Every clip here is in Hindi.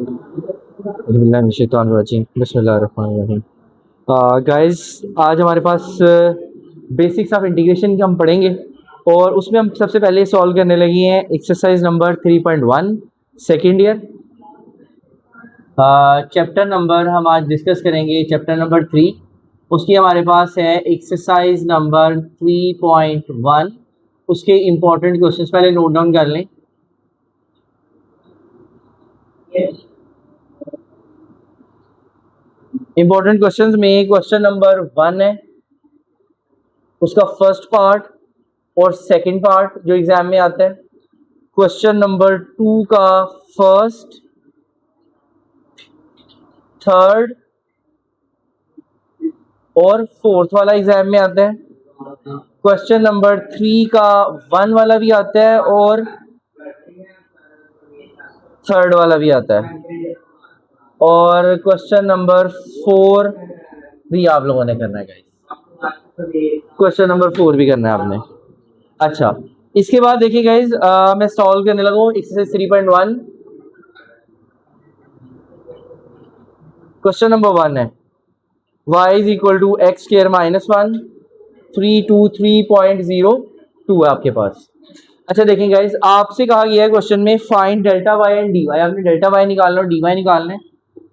बिस्मिल्लाहिर्रहमानिर्रहीम। गाइस, आज हमारे पास बेसिक्स ऑफ इंटीग्रेशन की हम पढ़ेंगे और उसमें हम सबसे पहले सॉल्व करने लगे हैं exercise number 3.1 second year. Chapter number हम आज डिस्कस करेंगे चैप्टर नंबर 3। उसकी हमारे पास है एक्सरसाइज नंबर 3.1। उसके इम्पोर्टेंट क्वेश्चंस पहले नोट डाउन कर लें। इंपॉर्टेंट क्वेश्चंस में क्वेश्चन नंबर 1 है, उसका फर्स्ट पार्ट और सेकंड पार्ट जो एग्जाम में आता है। क्वेश्चन नंबर 2 का फर्स्ट, थर्ड और फोर्थ वाला एग्जाम में आता है। क्वेश्चन नंबर 3 का 1 वाला भी आता है और थर्ड वाला भी आता है, और क्वेश्चन नंबर 4 भी आप लोगों ने करना है गाइस। क्वेश्चन नंबर 4 भी करना है आपने। अच्छा, इसके बाद देखिए गाइस, मैं सॉल्व करने लगा हूँ एक्सरसाइज 3.1। क्वेश्चन नंबर 1 है y is equal to x square minus 1 323.02 है आपके पास। अच्छा देखिए गाइस, आपसे कहा गया है क्वेश्चन में find delta y and dy। आपने डेल्टा y निकालना और dy निकालना है,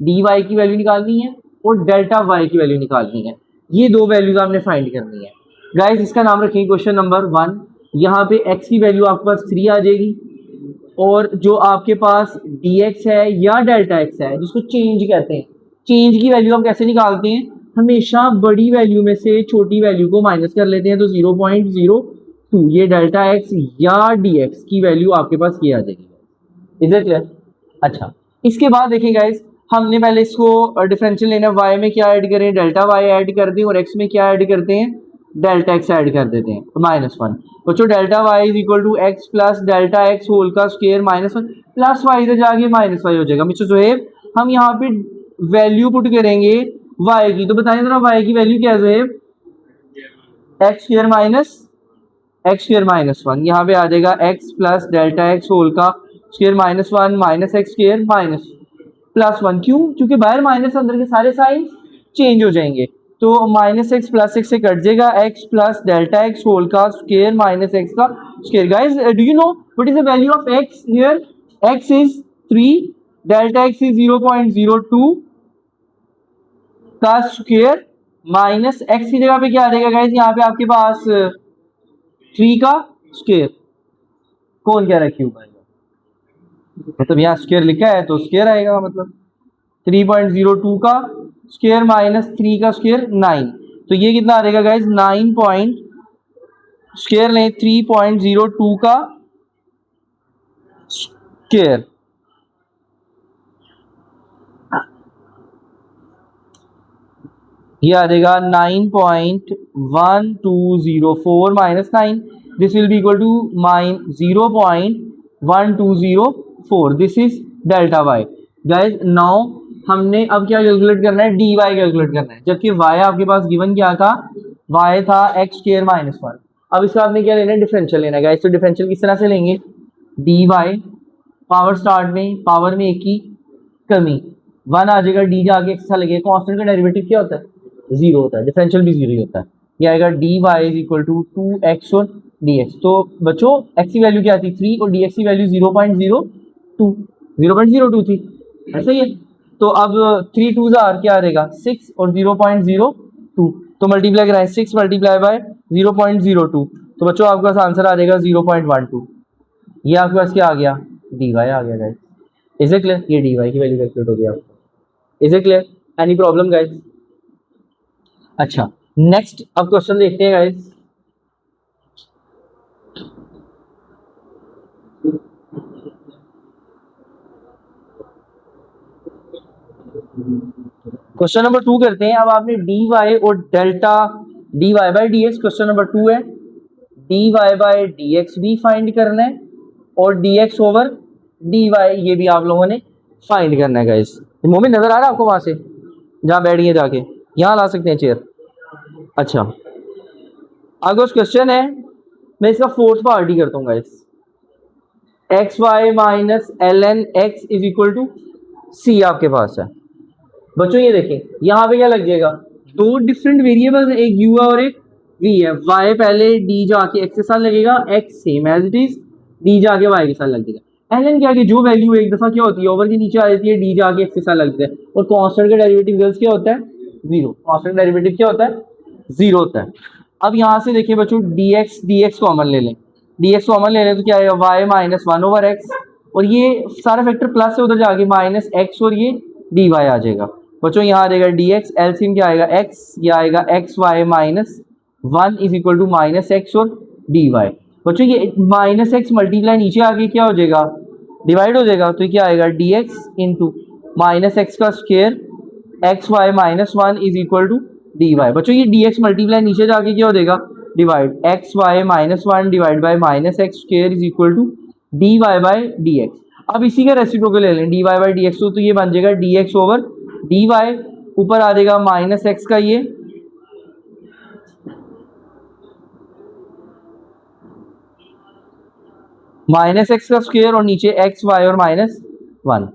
dy की वैल्यू निकालनी है और डेल्टा y की वैल्यू निकालनी है। ये दो वैल्यूज आपने फाइंड करनी है गाइस। इसका नाम रखेंगे क्वेश्चन नंबर 1। यहाँ पे x की वैल्यू आपके पास 3 आ जाएगी और जो आपके पास dx है या डेल्टा x है जिसको चेंज कहते हैं। चेंज की वैल्यू हम कैसे निकालते हैं? हमेशा बड़ी वैल्यू में से छोटी वैल्यू को माइनस कर लेते हैं, तो 0.02 ये डेल्टा x या dx की वैल्यू आपके पास ये आ जाएगी। Is it clear? अच्छा, इसके बाद देखिए गाइस, हमने पहले इसको डिफरेंशियल लेना है। y में क्या ऐड करें? डेल्टा y ऐड कर दें, और x में क्या ऐड करते हैं? डेल्टा x ऐड कर देते हैं, तो -1। बच्चों delta y is equal to x plus delta x whole का स्क्वायर -1 प्लस y इधर जाके -y हो जाएगा। मिस्टर जोहेब, हम यहाँ पे वैल्यू पुट करेंगे y की, तो बताएं जरा y की वैल्यू क्या है जोहेब? x square minus 1। यहाँ पे आ जाएगा x plus delta x whole का square -1 minus x square minus +1। क्यों? क्योंकि बाहर माइनस, अंदर के सारे साइन चेंज हो जाएंगे, तो -x प्लस x से कट जाएगा, x plus delta x whole का स्क्वायर माइनस x का square. Guys, do you know what is the value of x here? x is 3, delta x is 0.02 का स्क्वायर माइनस x की जगह पे क्या आ जाएगा गाइस? यहाँ पे आपके पास 3 का स्क्वायर। कौन कह रहा है क्यूब आएगा? मतलब यहाँ स्क्वायर लिखा है तो स्क्वायर आएगा, मतलब 3.02 का स्क्वायर माइनस 3 का स्क्वायर 9। तो ये कितना आ जाएगा गाइस? 9 पॉइंट स्क्वायर लें 3.02 का स्क्वायर, ये आ जाएगा 9.1204 minus 9। This will be equal to 0.1204। This is delta y. Guys, now हमने अब क्या कैलकुलेट करना है? डी वाई कैलकुलेट करना है, जबकि वाई आपके पास गिवन क्या था? वाई था एक्स स्क्वायर माइनस 1। अब इसका आपने क्या लेना है? डिफरेंशियल लेना है गाइस। तो डिफरेंशियल किस तरह से लेंगे? डी वाई पावर स्टार्ट में, पावर में एक की कमी 1 आ जाएगा, डी जाके एक्स लगेगा। कांस्टेंट का डेरिवेटिव क्या होता है? 0 होता है, डिफरेंशियल भी 0 ही होता है। ये आएगा d y is equal to 2x और dx। तो बच्चों x की वैल्यू क्या थी? 3, और dx की वैल्यू 0.02 थी, ऐसा ही है। तो अब 3 2 क्या आ जाएगा? 6 और 0.02, तो मल्टीप्लाई कराएं 6 मल्टीप्लाई बाय 0.02, तो बच्चों आपके पास आंसर आ जाएगा 0.12। ये आपके पास क्या आ गया? डी वाई आ गया गाइस। Is it clear? ये डी वाई की वैल्यू कैलकुलेट हो गई आपको। Is it clear? Any problem guys? अच्छा, नेक्स्ट अब क्वेश्चन देखते हैं गाइस। क्वेश्चन नंबर 2 करते हैं। अब आपने डी वाई और delta d y by d x, question number 2 है, d y by d x भी फाइंड करना है और d x over d y ये भी आप लोगों ने फाइंड करना है गाइस। मोमेंट नजर आ रहा है आपको? वहां से जहाँ बैठिए जाके यहाँ ला सकते हैं चेयर। अच्छा, आगे उस क्वेश्चन है, मैं इसका फोर्थ पार्ट ही करता हूँ guys. X y minus l n x is equal to c आपके पास है। बच्चों ये देखें यहाँ पे क्या लग जाएगा, दो डिफरेंट वेरिएबल्स, एक यू है और एक वी है। वाई पहले डी जाके एक्स के साथ लगेगा, x same as it is d जाके वाई के साथ लग जाएगा। एलन क्या कि जो वैल्यू एक दफा क्या होती है ओवर के नीचे आ जाती है, डी जाके एक्स के साथ लगता है। और कांस्टेंट का डेरिवेटिव गर्ल्स क्या होता है, जीरो। कांस्टेंट डेरिवेटिव क्या होता है, जीरो होता है। अब यहाँ से देखिए बच्चों डी एक्स कॉमन ले लें, डी एक्स कॉमन ले लें तो क्या आएगा, y minus one over x, और ये सारा फैक्टर प्लस से उधर जाके माइनस एक्स और ये डी वाई आ जाएगा। बच्चों यहाँ आ जाएगा डी एक्स, एलसीएम क्या आएगा एक्स, ये आएगा x y minus one is equal to minus x और डी वाई। बच्चों ये माइनस एक्स मल्टीप्लाई नीचे आके क्या हो जाएगा, डिवाइड हो जाएगा, तो क्या आएगा d x into minus x का square x y minus one is equal to d y. बच्चों ये डी एक्स मल्टीप्लाई नीचे जाके क्या हो जाएगा, divide x y minus one divide by minus x square is equal to d y by d x. अब इसी का रेसिप्रोकल ले लें, d y by d x, तो ये बन जाएगा d x over d y, ऊपर आ जाएगा माइनस एक्स का ये माइनस एक्स का स्क्वेयर और नीचे एक्स वाई और minus one.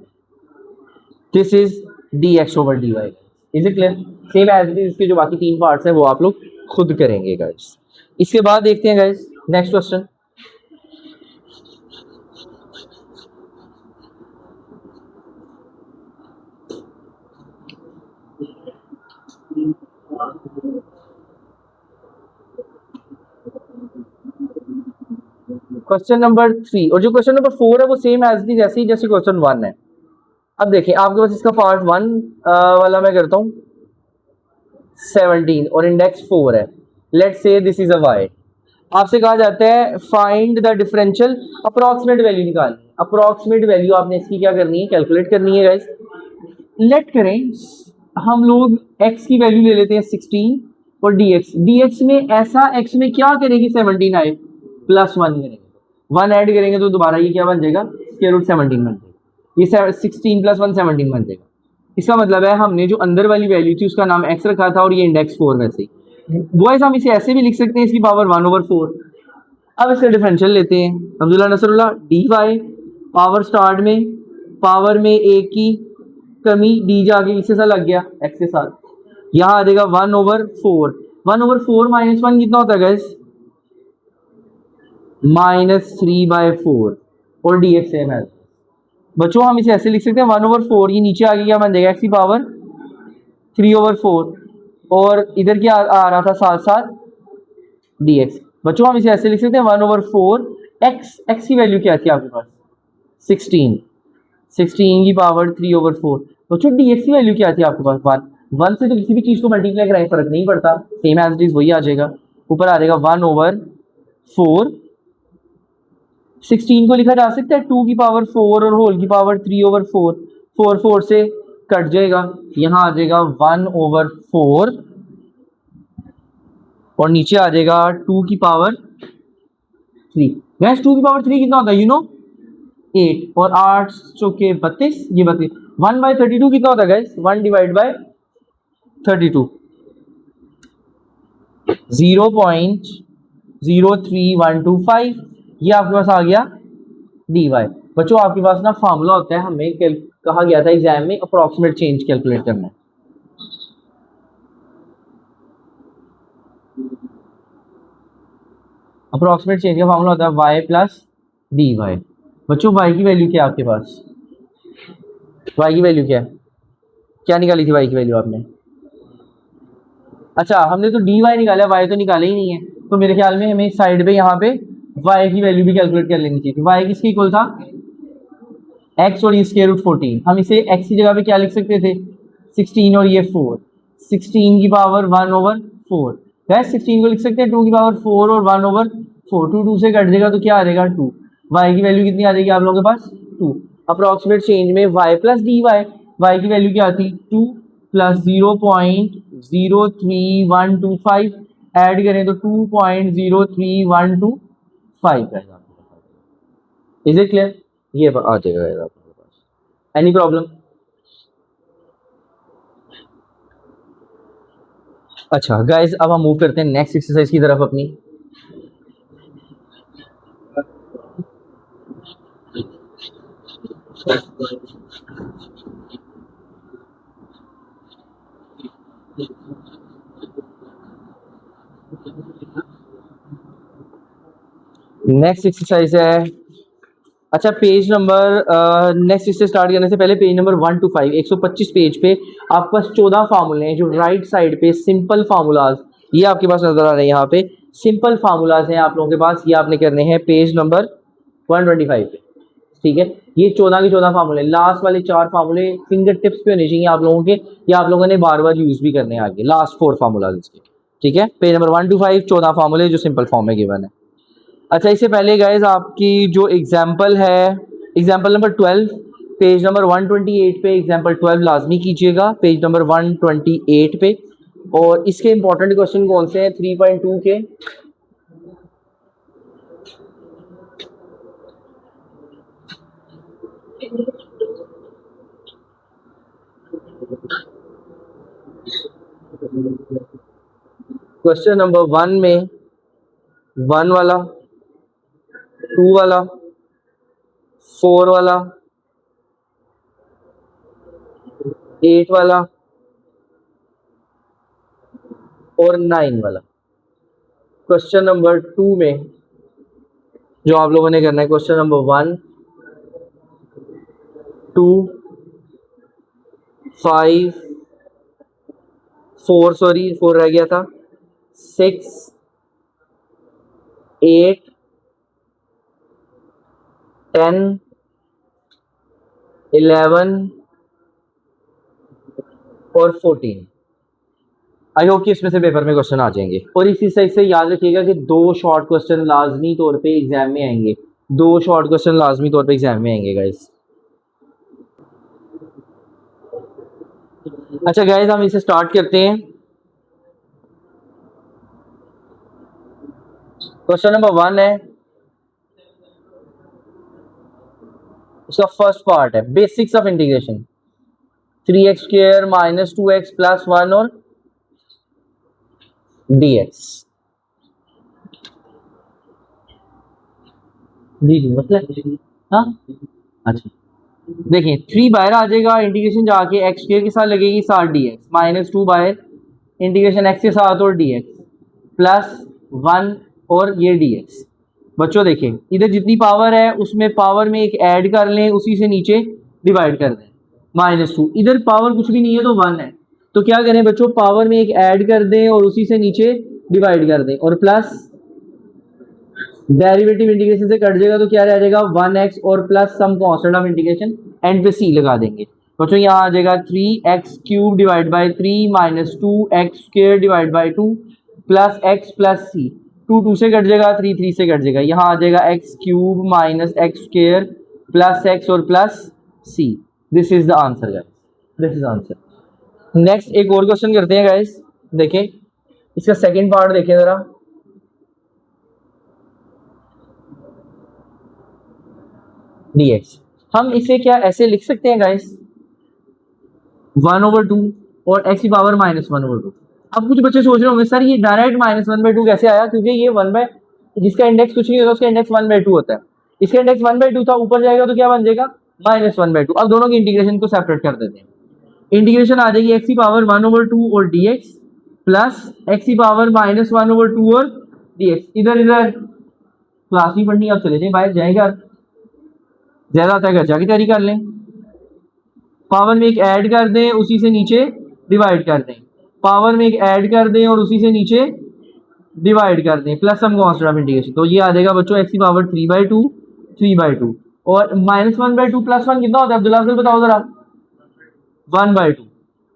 This is d x over d y. Is it clear? Same as it is, इसके जो बाकी तीन पार्ट्स हैं वो आप लोग खुद करेंगे गाइस। इसके बाद देखते हैं guys next question. Question number 3 और जो क्वेश्चन नंबर 4 है वो सेम एज इट इज ऐसे ही जैसे क्वेश्चन 1 है। अब देखिए आपके पास इसका पार्ट 1 वाला मैं करता हूँ 17 और इंडेक्स 4 है। Let's say this is a Y. आपसे कहा जाता है find the differential approximate value निकालनी है। अप्रॉक्सीमेट वैल्यू आपने इसकी क्या करनी है, कैलकुलेट करनी है गाइस। लेट करें हम लोग x की वैल्यू ले लेते हैं 16 और dx में ऐसा x में क्या करेंगे 17 आए प्लस 1 करेंगे, 1 ऐड करेंगे तो दोबारा ये क्या बन जाएगा, स्क्वायर रूट 17 बन जाएगा। ये 16 प्लस 1 17 बन जाएगा। इसका मतलब है हमने जो अंदर वाली वैल्यू थी उसका नाम x रखा था और ये इंडेक्स 4 वैसे ही। बॉयज हम इसे ऐसे भी लिख सकते हैं इसकी पावर 1/4। अब इसका डिफरेंशियल लेते हैं, अब्दुल्ला नसरुल्लाह डी वाई पावर स्टार्ट में पावर में एक की कमी डी जाके इसके साथ लग गया एक्स के साथ, यहाँ आ जाएगा 1/4। 1/4 माइनस 1 कितना होता है गाइस, -3/4 और डी एक्स सेम है। बच्चों हम इसे ऐसे लिख सकते हैं 1/4, ये नीचे आगे क्या बन जाएगा एक्स की पावर 3/4 और इधर क्या आ रहा था साथ साथ dx। बच्चों हम इसे ऐसे लिख सकते हैं 1/4 x की वैल्यू क्या थी आपके पास 16 की पावर 3/4। बच्चों dx की वैल्यू क्या थी आपके पास 1 से तो किसी भी चीज को मल्टीप्लाई कराएं फर्क नहीं पड़ता, सेम एज इट इज वही आ जाएगा। ऊपर आ जाएगा 1/4। 16 को लिखा जा सकता है 2 की पावर 4 और होल की पावर 3/4, 4 से कट जाएगा, यहाँ आ जाएगा 1/4 और नीचे आ जाएगा 2 की पावर 3। गैस 2 की पावर 3 कितना होता है, यू नो 8 और 8 चौके 32, ये 32। 1/32 कितना होता है गैस, 1 डिवाइड बाय 32, 0.03125। ये आपके पास आ गया डी वाई। बच्चों आपके पास ना फार्मूला होता है, हमें कहा गया था एग्जाम में अप्रोक्सीमेट चेंज कैलकुलेट करना है। अप्रोक्सीमेट चेंज का फार्मूला होता है y प्लस डी वाई। बच्चों y की वैल्यू क्या है आपके पास, y की वैल्यू क्या है, क्या निकाली थी y की वैल्यू आपने, अच्छा हमने तो डी वाई निकाला, y तो निकाला ही नहीं है, तो मेरे ख्याल में हमें साइड पे यहाँ पे y की वैल्यू भी कैलकुलेट कर लेनी चाहिए। y किसके इक्वल था, x और ये स्क्वायर रूट 14। हम इसे x की जगह पे क्या लिख सकते थे 16 और ये 4, 16 की पावर 1/4। गैस 16 को लिख सकते हैं 2 की पावर 4 और 1/4, 2 से कट जाएगा तो क्या आ जाएगा 2। y की वैल्यू कितनी आ जाएगी आप लोगों के पास 2। अप्रोक्सीमेट चेंज में y plus d y, y की वैल्यू क्या आती 2 प्लस 0.03125 ऐड करें तो 2.03125। इज इट क्लियर, ये आ जाएगा आपके पास। एनी प्रॉब्लम, अच्छा गाइस अब हम मूव करते हैं नेक्स्ट एक्सरसाइज की तरफ अपनी। नेक्स्ट एक्सरसाइज है, अच्छा पेज नंबर नेक्स्ट इससे स्टार्ट करने से पहले पेज नंबर 1 to 5 125 पेज पे आपके पास 14 फार्मूले हैं जो राइट साइड पे सिंपल फार्मूलाज ये आपके पास नजर आ रहे हैं। यहाँ पे सिंपल फार्मूलाज हैं आप लोगों के पास, ये आपने करने हैं पेज नंबर 125 पे, ठीक है। ये 14 के 14 फार्मूले, लास्ट वाले 4 फार्मूले फिंगर टिप्स पे होने चाहिए आप लोगों के, ये आप लोगों ने बार बार यूज भी करने हैं आगे, लास्ट 4 फार्मूलाज इसके, ठीक है। पेज नंबर 1 to 5 14 फार्मूले जो सिंपल फॉर्म में गिवन है। अच्छा इससे पहले गाइज आपकी जो एग्जाम्पल है, एग्जाम्पल नंबर 12 पेज नंबर 128 पे एग्जाम्पल 12 लाजमी कीजिएगा, पेज नंबर 128 पे। और इसके इंपॉर्टेंट क्वेश्चन कौन से हैं 3.2 के, क्वेश्चन नंबर 1 में 1 वाला, 2 वाला, 4 वाला, 8 वाला और 9 वाला। क्वेश्चन नंबर 2 में जो आप लोगों ने करना है, क्वेश्चन नंबर 1 2 5 4 सॉरी 4 रह गया था, 6 8 10 11 और 14। आई होप कि इसमें से पेपर में क्वेश्चन आ जाएंगे। और इसी साइड से याद रखिएगा कि 2 शॉर्ट क्वेश्चन लाजमी तौर पे एग्जाम में आएंगे, 2 शॉर्ट क्वेश्चन लाजमी तौर पे एग्जाम में आएंगे गाइस। अच्छा गाइस हम इसे स्टार्ट करते हैं। क्वेश्चन नंबर 1 है, उसका फर्स्ट पार्ट है basics of integration, 3x² - 2x + 1 और dx। जी मतलब हाँ अच्छा देखिए 3 बाहर आ जाएगा, इंटीग्रेशन जाके x² के साथ लगेगी 7 dx, -2 बाहर इंटीग्रेशन x के साथ और dx +1 और ये dx। बच्चों देखें इधर जितनी पावर है उसमें पावर में एक ऐड कर लें, उसी से नीचे डिवाइड कर दें, -2 इधर पावर कुछ भी नहीं है तो 1 है, तो क्या करें बच्चों पावर में एक ऐड कर दें और उसी से नीचे डिवाइड कर दें, और प्लस डेरिवेटिव इंटीग्रेशन से कट जाएगा तो क्या रह जाएगा 1x और plus some constant of integration end पे c लगा देंगे। बच्चों यहाँ आ जाएगा 3x³ divide by 3 - 2x² divide by 2 plus x plus c, 2 से कट जाएगा, 3 से कट जाएगा, यहाँ आ जाएगा x³ - x² प्लस x और plus c। This is the answer guys, this is answer. Next एक और क्वेश्चन करते हैं गाइस, देखें इसका सेकेंड पार्ट देखें जरा, dx हम इसे क्या ऐसे लिख सकते हैं गाइस 1/2 और x की पावर -1/2। अब कुछ बच्चे सोच रहे होंगे सर ये डायरेक्ट -1/2 कैसे आया, क्योंकि ये 1 बाय जिसका इंडेक्स कुछ नहीं होता उसका इंडेक्स 1/2 होता है, इसका इंडेक्स 1/2 था, ऊपर जाएगा तो क्या बन जाएगा -1/2। अब दोनों की इंटीग्रेशन को सेपरेट कर देते हैं, इंटीग्रेशन आ जाएगी x की पावर 1/2 और dx प्लस x की पावर -1/2 और dx। इधर इधर क्लास नहीं पढ़नी, अब चले जाए बाहर जाएगा, ज्यादा आता है घर जाके तैयारी कर लें, पावर में एक ऐड कर दें उसी से नीचे डिवाइड कर दें, पावर में एक ऐड कर दें और उसी से नीचे डिवाइड कर दें, plus some constant of integration, तो ये आ जाएगा बच्चों x की पावर 3/2 और -1/2 + 1 कितना होता है अब्दुल्ला अफजल बताओ जरा 1/2,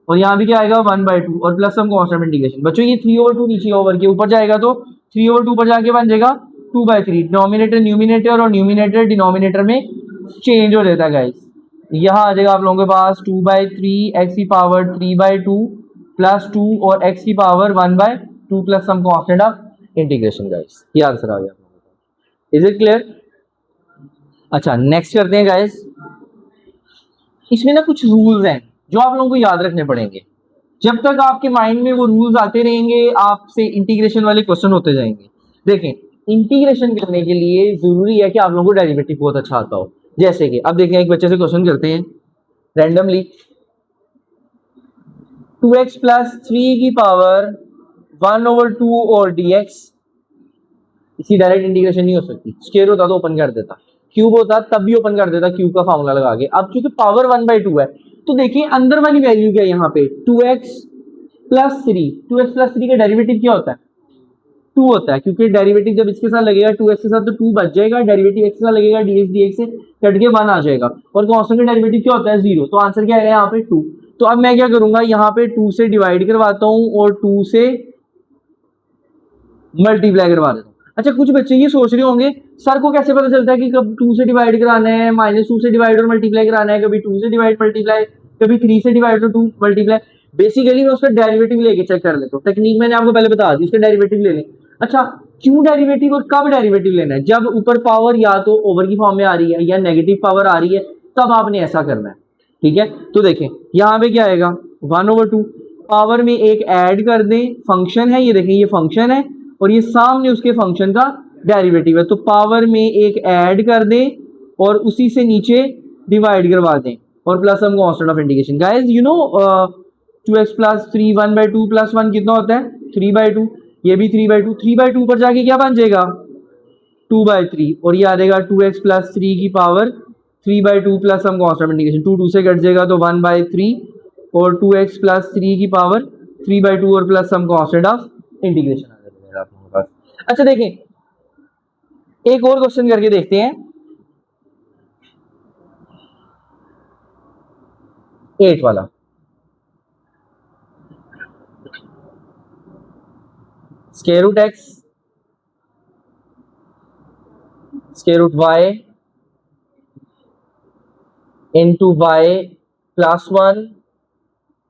और यहाँ भी क्या आएगा 1/2 और plus some constant of integration. बच्चों ये 3/2 नीचे ओवर के ऊपर जाएगा तो 3/2 पर जाके बन जाएगा 2/3, डिनोमिनेटर न्यूमिनेटर और न्यूमिनेटर डिनोमिनेटर में चेंज हो जाता है गाइस। यहाँ आ जाएगा आप लोगों के पास 2/3 x की पावर 3/2 प्लस 2 और x की power 1/2 plus some constant of integration guys, ये आंसर आ गया। Is it clear? अच्छा नेक्स्ट करते हैं गाइस, इसमें ना कुछ रूल्स हैं जो आप लोगों को याद रखने पड़ेंगे, जब तक आपके माइंड में वो रूल्स आते रहेंगे आपसे इंटीग्रेशन वाले क्वेश्चन होते जाएंगे। देखें इंटीग्रेशन करने के लिए जरूरी है कि आप लोगों को डेरिवेटिव बहुत अच्छा आता हो, जैसे कि अब देखें एक बच्चे से क्वेश्चन करते हैं रैंडमली, 2x + 3 की पावर 1/2 और dx इसकी डायरेक्ट इंटीग्रेशन नहीं हो सकती। स्क्वायर होता तो ओपन कर देता, क्यूब होता तब भी ओपन कर देता क्यूब का फार्मूला लगा के। अब चूंकि पावर 1/2 है तो देखिए अंदर वाली वैल्यू क्या है यहाँ पे 2x प्लस 3। 2x प्लस 3 का डेरिवेटिव क्या होता है 2 होता है, क्योंकि डेरिवेटिव जब इसके साथ लगेगा 2x के साथ तो 2 बच जाएगा, डेरिवेटिव x के साथ लगेगा dx dx से कट के 1 आ जाएगा, और कांस्टेंट का डेरिवेटिव क्या होता है 0। तो आंसर क्या आएगा यहाँ पे 2। तो अब मैं क्या करूंगा यहाँ पे 2 से डिवाइड करवाता हूँ और 2 से मल्टीप्लाई करवा देता हूँ। अच्छा कुछ बच्चे ये सोच रहे होंगे सर को कैसे पता चलता है कि कब 2 से डिवाइड कराना है, -2 से डिवाइड और मल्टीप्लाई कराना है, कभी 2 से डिवाइड मल्टीप्लाई, कभी 3 से डिवाइड और 2 मल्टीप्लाई। बेसिकली मैं उसका डेरिवेटिव लेके चेक कर लेता हूँ। टेक्निक मैंने आपको पहले बता दी, उसका डेरिवेटिव ले लें। अच्छा क्यों डेरिवेटिव और कब डेरिवेटिव लेना है, जब ऊपर पावर या तो ओवर की फॉर्म में आ रही है या नेगेटिव पावर आ रही है तब आपने ऐसा करना है। ठीक है, तो देखें यहाँ पे क्या आएगा 1/2, पावर में एक ऐड कर दें, फंक्शन है ये, देखें ये फंक्शन है और ये सामने उसके फंक्शन का डेरिवेटिव है, तो पावर में एक ऐड कर दें और उसी से नीचे डिवाइड करवा दें और प्लस हम constant of integration. Guys you no 2x plus 3 1/2 plus 1 कितना होता है 3/2, ये भी 3/2, 3/2 पर जाके क्या बन जाएगा 2/3 और ये आ जाएगा 2x प्लस 3 की पावर 3/2 प्लस हम कांस्टेंट ऑफ इंटीग्रेशन 2 2 से कट जाएगा तो 1/3 और 2x प्लस 3 की पावर 3/2 और प्लस हम कांस्टेंट ऑफ इंटीग्रेशन आ जाएगा आप लोगों के पास। अच्छा देखें एक और क्वेश्चन करके देखते हैं 8 वाला। Square root x square root y into y plus 1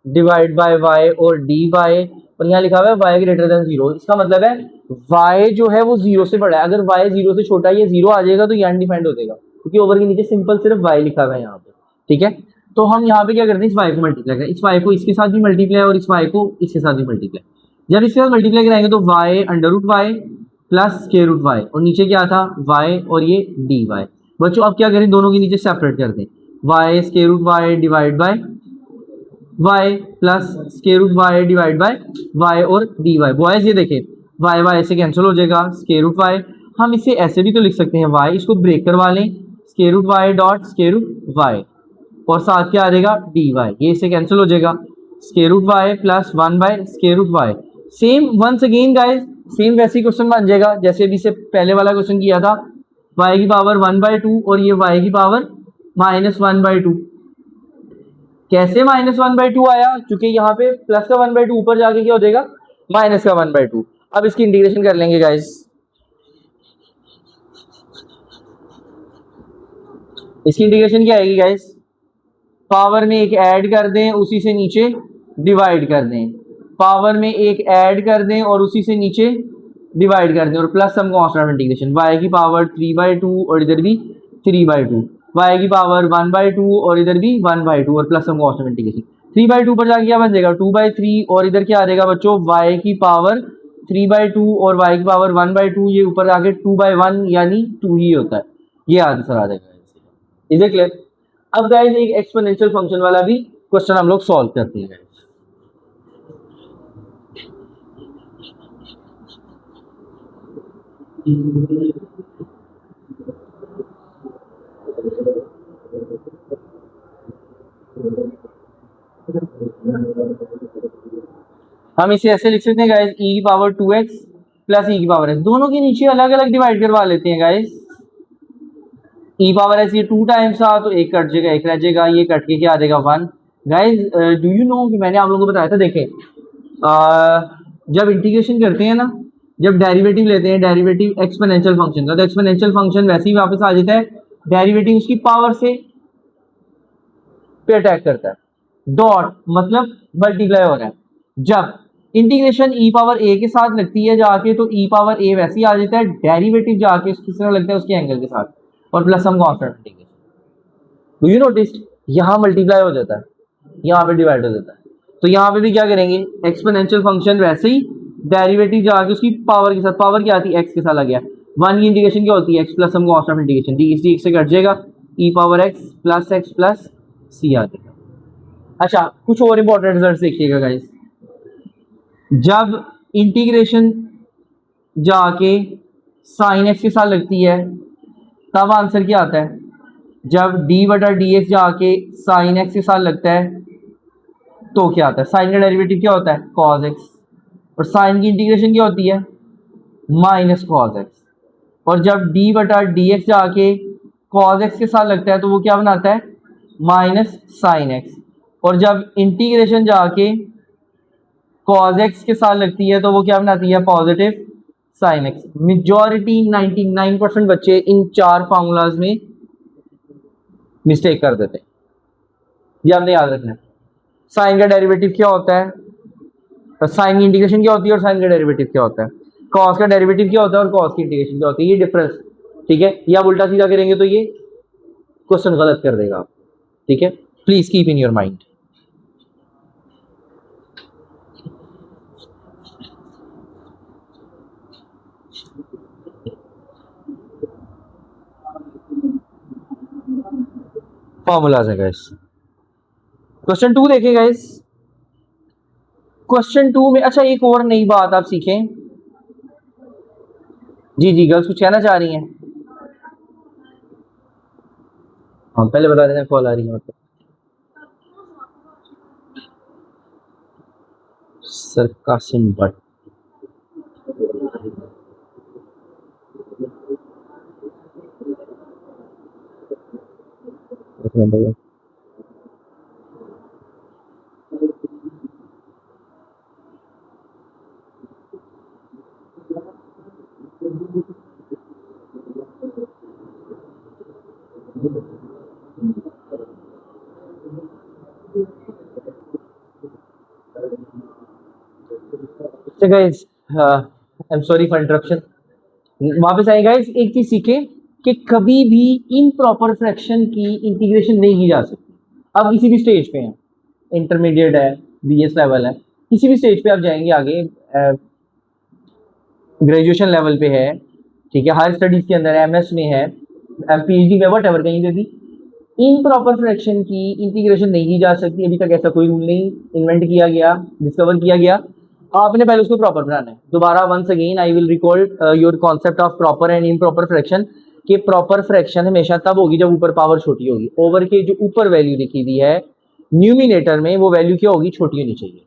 divide by y और dy, और यहाँ लिखा हुआ है y ग्रेटर देन 0। इसका मतलब है y जो है वो 0 से बड़ा है, अगर y 0 से छोटा है ये 0 आ जाएगा तो ये अनडिफाइंड हो जाएगा, क्योंकि ओवर के नीचे सिंपल सिर्फ y लिखा हुआ है यहाँ पे। ठीक है, तो हम यहाँ पे क्या करते हैं इस y को मल्टीप्लाई करें, इस y को इसके साथ भी मल्टीप्लाई और इस y को इसके साथ भी मल्टीप्लाई। जब इसके साथ मल्टीप्लाई कराएंगे तो y under root y plus square root y और नीचे क्या था y और ये dy। बच्चों अब क्या करें दोनों के नीचे सेपरेट कर दें, y square root y divide by y plus square root y divide by y और dy। बॉयज ये देखें y y से कैंसिल हो जाएगा, स्क्वायर रूट वाई हम इसे ऐसे भी तो लिख सकते हैं y, इसको ब्रेक करवा लें square root y dot square root y और साथ क्या आ जाएगा dy, ये इससे कैंसिल हो जाएगा square root y plus 1 by square root y. Same once again guys same वैसे ही क्वेश्चन बन जाएगा जैसे अभी से पहले वाला क्वेश्चन किया था, y की पावर 1/2 और ये y की पावर -1/2। कैसे -1/2 आया, क्योंकि यहाँ पे प्लस का 1/2 ऊपर जाके क्या हो जाएगा माइनस का 1/2। अब इसकी इंटीग्रेशन कर लेंगे गाइस, इसकी इंटीग्रेशन क्या आएगी गाइस, पावर में एक ऐड कर दें उसी से नीचे डिवाइड कर दें, पावर में एक ऐड कर दें और उसी से नीचे डिवाइड कर दें और plus some constant of integration, y की पावर 3/2 और इधर भी 3/2, y की पावर 1/2 और इधर भी 1/2 और plus some constant of integration. 3/2 पर जाके क्या बन जाएगा 2/3 और इधर क्या आ जाएगा बच्चों y की पावर 3/2 और y की पावर 1/2, ये ऊपर जाके 2/1 यानी 2 ही होता है, ये आंसर आ जाएगा। Is it clear. अब गाइस एक एक्सपोनेंशियल फंक्शन वाला भी क्वेश्चन हम लोग सॉल्व करते हैं। हम इसे ऐसे लिख सकते हैं गाइस e की पावर 2x प्लस e की पावर x, दोनों के नीचे अलग अलग डिवाइड करवा लेते हैं गाइस। e पावर x ये 2 टाइम्स था तो एक कट जाएगा एक रह जाएगा, ये कट के क्या आ जाएगा 1। गाइस डू यू नो कि मैंने आप लोगों को बताया था, देखें जब इंटीग्रेशन करते हैं ना, जब डेरिवेटिव लेते हैं डेरिवेटिव एक्सपोनेंशियल फंक्शन का, तो एक्सपोनेंशियल फंक्शन वैसे ही वापस आ जाता है डेरिवेटिव उसकी पावर से पे अटैक करता है, डॉट मतलब मल्टीप्लाई हो रहा है। जब इंटीग्रेशन e पावर a के साथ लगती है जाके तो e पावर a वैसे ही आ जाता है, डेरिवेटिव जाके किस तरह लगता है उसके एंगल के साथ और प्लस हम constant integration. Do you notice यहाँ मल्टीप्लाई हो जाता है यहाँ पे डिवाइड हो जाता है, तो यहाँ पे भी क्या करेंगे एक्सपोनेंशियल फंक्शन वैसे ही डेरिवेटिव जाके उसकी पावर के साथ, पावर क्या आती है x के साथ लग गया, 1 की इंटीग्रेशन क्या होती है x प्लस हम कांस्टेंट इंटीग्रेशन डी से कट जाएगा e power x plus c आ जाएगा। अच्छा कुछ और इंपॉर्टेंट रिजल्ट देखिएगा गाइस, जब इंटीग्रेशन जाके साइन एक्स के साथ लगती है, तब आंसर क्या आता है? जब डी बटा डी एक्स जाके साइन एक्स के साथ लगता है तो क्या आता है? साइन का डेरिवेटिव क्या होता है? Cos x. और साइन की इंटीग्रेशन क्या होती है? Minus cos x. और जब डी बटा डी एक्स जाके कॉस एक्स के साथ लगता है तो वो क्या बनाता है? Minus sine x. और जब इंटीग्रेशन जाके कॉस एक्स के साथ लगती है तो वो क्या बनाती है? Positive sine x. मेजॉरिटी 99% बच्चे इन चार फार्मूलाज में मिस्टेक कर देते हैं, ये आपने याद रखना है। साइन का डेरिवेटिव क्या होता है, साइन की इंटीग्रेशन क्या होती है और साइन का डेरिवेटिव क्या होता है, कॉस का डेरिवेटिव क्या होता है और कॉस की इंटीग्रेशन क्या होती है, ये डिफरेंस। ठीक है, ये आप उल्टा सीधा करेंगे तो ये क्वेश्चन गलत कर देगा आप। ठीक है, please keep in your mind. Formulas है गाइस। क्वेश्चन 2 देखें गाइस। क्वेश्चन 2 में अच्छा एक और नई बात आप सीखें। जी जी, गर्ल्स कुछ कहना चाह रही हैं? हाँ पहले बता देना, कॉल आ रही है मतलब। Sir Qasim Bhatt, guys I am sorry for interruption. वापस आए गाइस, एक चीज सीखें कि कभी भी इम्प्रॉपर फ्रैक्शन की इंटीग्रेशन नहीं की जा सकती। अब किसी भी स्टेज पे हैं, इंटरमीडिएट है, बीएस लेवल है, किसी भी स्टेज पे आप जाएंगे आगे, ग्रेजुएशन लेवल पे है, ठीक है, हायर स्टडीज के अंदर एमएस में है, पीएचडी में, वट एवर, कहीं पे भी इम्प्रॉपर फ्रैक्शन की इंटीग्रेशन नहीं की जा सकती। अभी तक ऐसा कोई रूल नहीं इन्वेंट किया गया, डिस्कवर किया गया। आपने पहले उसको प्रॉपर बनाना है। दोबारा once again I will recall your concept of proper and improper fraction. कि प्रॉपर फ्रैक्शन हमेशा तब होगी जब ऊपर पावर छोटी होगी। ओवर के जो ऊपर वैल्यू लिखी हुई है न्यूमिनेटर में, वो वैल्यू क्या होगी? छोटी होनी चाहिए।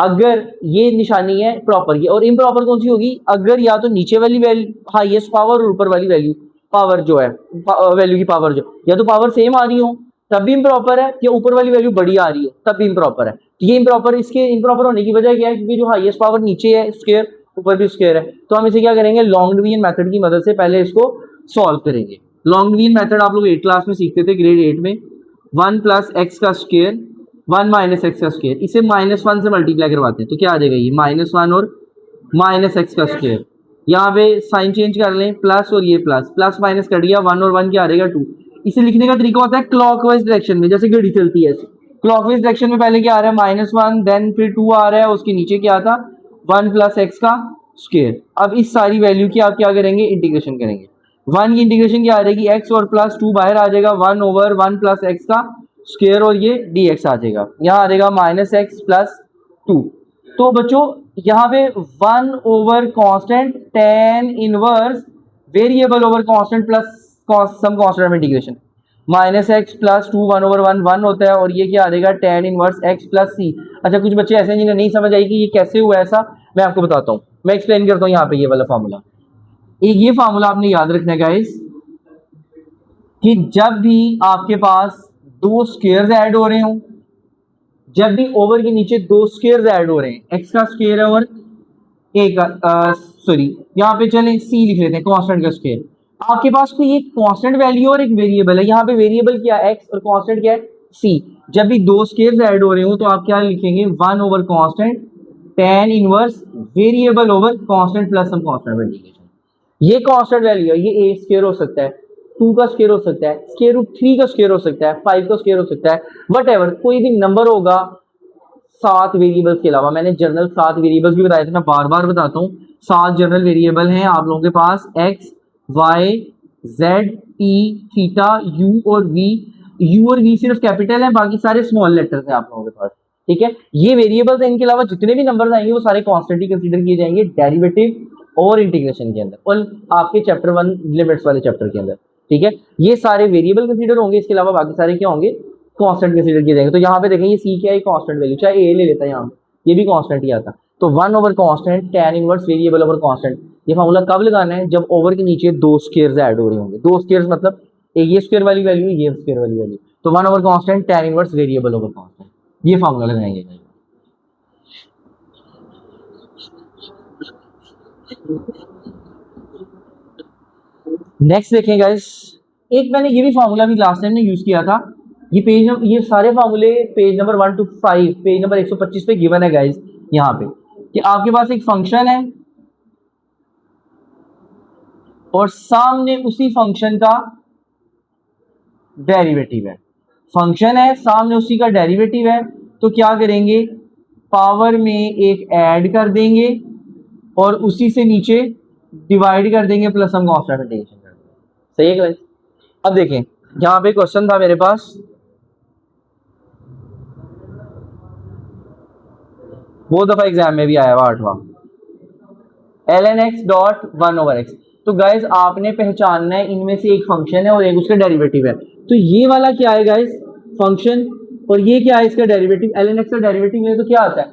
अगर ये निशानी है प्रॉपर की, और इम्प्रॉपर कौन सी होगी? अगर या तो नीचे वाली वैल्यू हाईएस्ट पावर और ऊपर वाली वैल्यू पावर जो है, वैल्यू की पावर जो, या तो पावर सेम आ रही हो तब भी इम्प्रॉपर है, या ऊपर वाली वैल्यू बड़ी आ रही हो तब भी इम्प्रॉपर है। ये इम्प्रॉपर, इसके इम्प्रॉपर होने की वजह क्या है? क्योंकि जो हाईएस्ट पावर नीचे है स्क्वायर, ऊपर भी स्क्वायर है। तो हम इसे क्या करेंगे? लॉन्ग डिवीजन मेथड की मदद से पहले इसको सॉल्व करेंगे। लॉन्ग डिवीजन मेथड आप लोग 8 क्लास में सीखते थे, ग्रेड 8 में। 1 प्लस एक्स का स्क्वायर 1 माइनस एक्स का स्क्वायर, इसे -1 से मल्टीप्लाई करवाते हैं तो क्या आ जाएगा? ये -1 और माइनस एक्स का स्क्वायर। यहाँ पे साइन चेंज कर लें, प्लस और ये प्लस, प्लस माइनस कट गया, 1 और 1 क्या आ रहेगा? 2। इसे लिखने का तरीका होता है क्लॉकवाइज डायरेक्शन में, जैसे घड़ी चलती है ऐसे। क्लॉकवाइज डायरेक्शन में पहले क्या आ रहा है? -1, देन फिर 2 आ रहा है, उसके नीचे क्या था? 1 प्लस एक्स का स्क्वायर। अब इस सारी वैल्यू की आप क्या करेंगे? इंटीग्रेशन करेंगे। 1 की इंटीग्रेशन क्या आ जाएगी? एक्स और प्लस 2 बाहर आ जाएगा, 1 ओवर 1 प्लस एक्स का स्क्वायर और ये dx आ जाएगा। यहाँ आ जाएगा -x प्लस 2। तो बच्चों यहाँ पे 1 over constant tan inverse variable over constant plus some constant of integration, -x plus 2 1 over 1 1 होता है, और ये क्या आ जाएगा? tan inverse x plus c। अच्छा, कुछ बच्चे ऐसे हैं जिन्हें नहीं समझ आई कि ये कैसे हुआ ऐसा, मैं आपको बताता हूँ, मैं एक्सप्लेन करता हूँ। यहाँ पे ये वाला फार्मूला, ये फार्मूला आपने याद रखना है गाइस, कि जब भी आपके पास दो स्क्वायर्स ऐड हो रहे हों, जब भी ओवर के नीचे दो स्क्वायर्स ऐड हो रहे हैं, एक्स का स्क्वायर है और ए का, सॉरी यहाँ पे चलें सी लिख लेते हैं, कांस्टेंट का स्क्वायर। आपके पास कोई एक कांस्टेंट वैल्यू और एक वेरिएबल है। यहाँ पे वेरिएबल क्या है? एक्स, और कांस्टेंट क्या है? सी। जब भी दो स्क्वायर्स ऐड हो रहे हो तो आप क्या लिखेंगे? 1 over constant tan inverse variable over constant plus some constant integration. ये कांस्टेंट वैल्यू है, ये ए स्क्वायर हो सकता है, 2 का स्क्वायर हो सकता है, स्क्वायर रूट 3 का स्क्वायर हो सकता है, 5 का स्क्वायर हो सकता है, वट एवर, कोई भी नंबर होगा 7 वेरिएबल्स के अलावा। मैंने जनरल 7 वेरिएबल्स भी बताए थे, मैं बार बार बताता हूँ। 7 जनरल वेरिएबल हैं आप लोगों के पास, x, y, z, e, theta, u और वी। यू और वी सिर्फ कैपिटल है, बाकी सारे स्मॉल लेटर्स हैं आप लोगों के पास। ठीक है, ये वेरिएबल्स हैं, इनके अलावा जितने भी नंबर्स आएंगे वो सारे कांस्टेंट ही कंसीडर किए जाएंगे। डेरिवेटिव और इंटीग्रेशन के अंदर और आपके चैप्टर 1 लिमिट्स वाले चैप्टर के अंदर, ठीक है। ये सारे वेरिएबल कंसीडर होंगे, इसके अलावा बाकी सारे क्या होंगे, कांस्टेंट कंसीडर किए जाएंगे। तो यहाँ पे देखें ये सी क्या है, कांस्टेंट वैल्यू, चाहे ए ले लेता है यहाँ पे, ये भी कांस्टेंट ही आता। तो 1 over constant tan inverse variable over constant, ये फार्मूला कब लगाना है, जब ओवर के नीचे दो स्क्वायर्स ऐड हो रहे होंगे। दो स्क्वायर्स मतलब एक ये स्क्वायर वाली वैल्यू, ये स्क्वायर वाली वैल्यू। तो 1 over constant tan inverse variable over constant, ये फार्मूला लगाएंगे। नेक्स्ट देखें गाइस, एक मैंने ये भी फार्मूला भी लास्ट टाइम ने यूज किया था। ये सारे फार्मूले page number 1 to 5, page number 125 पे गिवन है गाइस, यहाँ पे कि आपके पास एक फंक्शन है और सामने उसी फंक्शन का डेरिवेटिव है। फंक्शन है, सामने उसी का डेरिवेटिव है, तो क्या करेंगे, पावर में एक ऐड कर देंगे और उसी से नीचे डिवाइड कर देंगे प्लस हम कांस्टेंट इंटीग्रेशन कर देंगे। सही है गाइस। अब देखें, यहाँ पे क्वेश्चन था मेरे पास, वो दफा एग्जाम में भी आया हुआ 8वां, ln x dot 1 over x। तो गाइस आपने पहचानना है, इनमें से एक फंक्शन है और एक उसका डेरिवेटिव है। तो ये वाला क्या है गाइस, फंक्शन, और ये क्या है इसका डेरिवेटिव। ln x का डेरिवेटिव ले तो क्या आता है,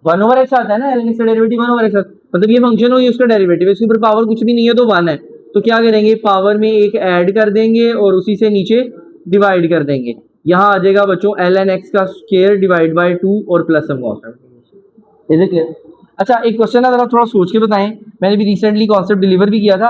1 ओवर x आता है ना, ln x का डेरिवेटिव 1 ओवर x, मतलब ये फंक्शन हो, ये उसका डेरिवेटिव है, इसके ऊपर पावर कुछ भी नहीं है तो 1 है। तो क्या करेंगे, पावर में एक ऐड कर देंगे और उसी से नीचे डिवाइड कर देंगे। यहाँ आ जाएगा बच्चों ln x का स्क्वायर डिवाइड बाय 2 और plus some constant. Is it clear. अच्छा एक क्वेश्चन है, जरा थोड़ा सोच के बताएं, मैंने भी रिसेंटली कॉन्सेप्ट डिलीवर भी किया था।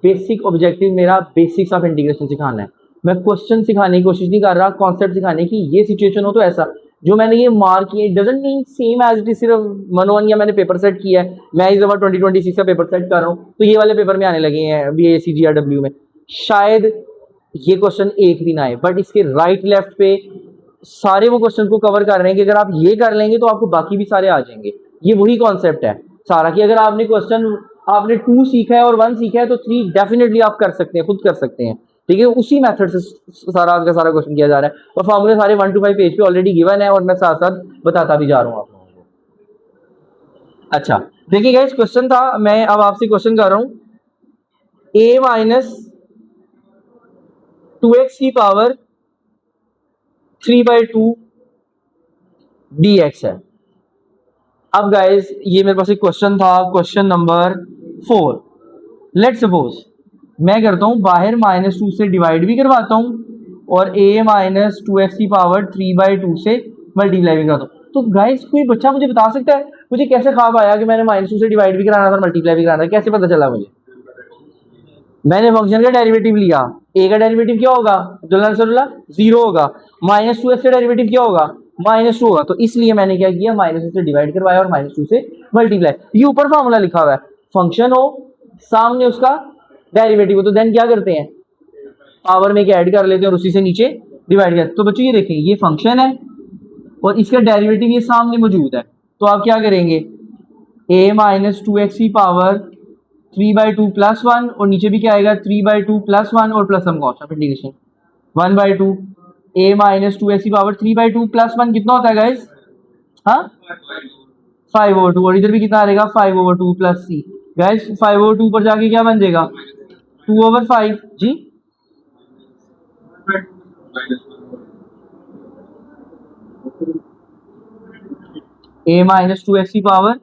बेसिक ऑब्जेक्टिव मेरा बेसिक्स ऑफ इंटीग्रेशन सिखाना है। मैं क्वेश्चन सिखाने की कोशिश नहीं कर रहा, कॉन्सेप्ट सिखाने की। ये सिचुएशन हो तो ऐसा, जो मैंने ये मार्क किए doesn't mean same as it is सिर्फ मनोवन या मैंने पेपर सेट किया है। मैं इस दफा 2026 का पेपर सेट कर रहा हूँ, तो ये वाले पेपर में आने लगे हैं BACGRW में। शायद ये क्वेश्चन एक भी ना आए, बट इसके राइट लेफ्ट पे सारे वो क्वेश्चन को कवर कर रहे हैं कि अगर आप ये कर लेंगे तो आपको बाकी भी सारे आ जाएंगे। ये वही कॉन्सेप्ट है सारा, कि अगर आपने क्वेश्चन, आपने 2 सीखा है और 1 सीखा है तो 3 डेफिनेटली आप कर सकते हैं, खुद कर सकते हैं, ठीक है। उसी मेथड से सारा आज का सारा क्वेश्चन किया जा रहा है और फॉर्मूले सारे 1 to 5 पेज पे ऑलरेडी गिवन है और मैं साथ साथ बताता भी जा रहा हूँ आप लोगों को। अच्छा देखिए गाइस, क्वेश्चन था, मैं अब आपसे क्वेश्चन कर रहा हूँ, a माइनस 2x की पावर 3/2 dx है। अब गाइस ये मेरे पास एक क्वेश्चन था, क्वेश्चन नंबर 4। लेट सपोज मैं करता हूं बाहर -2 से डिवाइड भी करवाता हूं और a माइनस 2x की पावर 3/2 से मल्टीप्लाई भी करता हूं। तो गाइस कोई बच्चा मुझे बता सकता है मुझे कैसे ख्वाब आया कि मैंने -2 से डिवाइड भी कराना था और मल्टीप्लाई भी कराना था, कैसे पता चला मुझे। मैंने फंक्शन का डेरिवेटिव लिया, a का डेरिवेटिव क्या होगा, दुल्हन सरुल्ला 0 होगा, -2x का डेरिवेटिव क्या होगा, -2 होगा। तो इसलिए मैंने क्या किया, -2 से डिवाइड करवाया और -2 से मल्टीप्लाई। ये ऊपर फॉर्मूला लिखा हुआ है, फंक्शन हो सामने उसका डेरिवेटिव हो, तो देन क्या करते हैं, पावर में ऐड कर लेते हैं और उसी से नीचे डिवाइड करते हैं। तो बच्चों ये देखें, ये फंक्शन है और इसका डेरिवेटिव ये सामने मौजूद है, तो आप क्या करेंगे, a माइनस 2x की पावर 3/2 प्लस 1 और नीचे भी क्या आएगा 3/2 प्लस 1 और plus some constant integration 1/2 a minus 2x की पावर 3/2 प्लस 1 कितना होता है गाइस, हाँ 5/2 और इधर भी कितना आ जाएगा 5/2 प्लस c। गाइस 5/2 पर जाके क्या बन जाएगा 2/5 जी। a माइनस 2x की पावर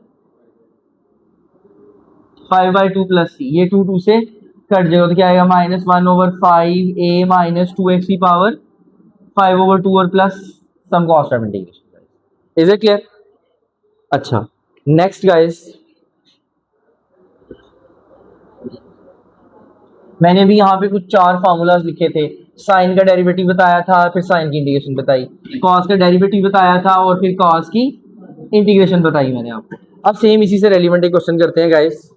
5/2 प्लस c, ये 2 से कट जाएगा तो क्या आएगा -1/5 a माइनस 2x की पावर 5/2 और plus some constant integration. Is it clear. अच्छा नेक्स्ट गाइस, मैंने भी यहाँ पे कुछ 4 फार्मूलाज लिखे थे। साइन का डेरिवेटिव बताया था, फिर साइन की इंटीग्रेशन बताई, कॉस का डेरिवेटिव बताया था और फिर कॉस की इंटीग्रेशन बताई मैंने आपको। अब सेम इसी से रेलिवेंट एक क्वेश्चन करते हैं guys.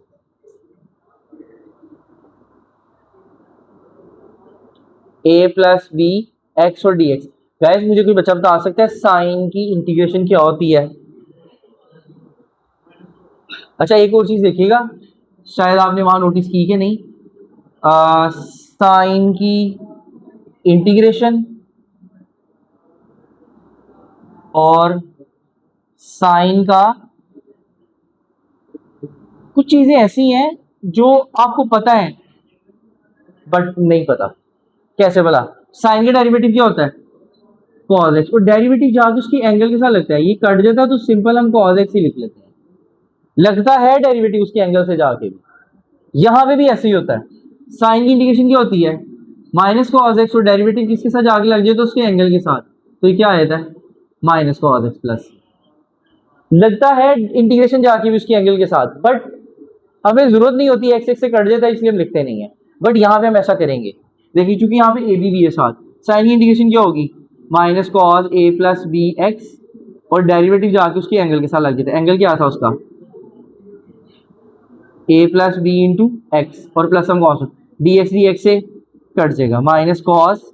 a plus b x और dx। गाइस मुझे कोई बच्चा बता सकता है साइन की इंटीग्रेशन क्या होती है। अच्छा एक और चीज देखिएगा, शायद आपने वहां नोटिस की कि नहीं, साइन की इंटीग्रेशन और साइन का कुछ चीजें ऐसी हैं जो आपको पता है बट नहीं पता। कैसे भला? साइन का डेरिवेटिव क्या होता है? कॉस एक्स, और डेरिवेटिव जाके उसकी एंगल के साथ लगता है। ये कट जाता है तो सिंपल हम कॉस एक्स ही लिख लेते हैं, लगता है डेरिवेटिव उसके एंगल से जाके भी। यहां पे भी ऐसे ही होता है। साइन की इंडिकेशन क्या होती है? माइनस कॉस एक्स, और डेरिवेटिव किसके साथ जाके लग जाए तो उसके एंगल के साथ, तो ये क्या आता है? Minus cos x plus. लगता है इंटीग्रेशन जाके भी उसके एंगल के साथ, बट हमें जरूरत नहीं होती, एक्स एक्स से कट जाता है इसलिए हम लिखते नहीं है। बट यहाँ पे हम ऐसा करेंगे। देखिए चूंकि यहाँ पे ए बी भी है साथ, साइन की इंडिकेशन क्या होगी? Minus cos a plus b x, और डेरिवेटिव जाके उसके एंगल के साथ लग जाता है। एंगल क्या था उसका? A plus b into x, और प्लस हम कॉस डी एक्स से कट जाएगा, minus cos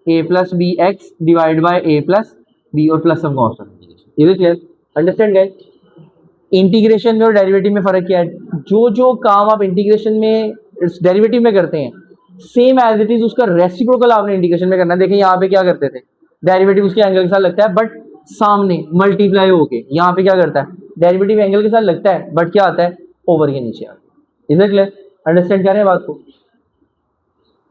a plus b x divide by a plus b, और प्लस हम कॉस। ये क्लियर? Understand guys? इंटीग्रेशन में और डेरिवेटिव में फर्क क्या है? जो जो काम आप इंटीग्रेशन में डेरिवेटिव में करते हैं, सेम एज इट इज उसका रेसिप्रोकल आपने इंटीग्रेशन में करना है। देखिए यहाँ पे क्या करते थे, डेरिवेटिव उसके एंगल के साथ लगता है बट सामने मल्टीप्लाई होके, यहाँ पे क्या करता है? डेरिवेटिव एंगल के साथ लगता है बट क्या आता है? ओवर के नीचे आता है। Is it clear? अंडरस्टैंड कर रहे हैं बात को?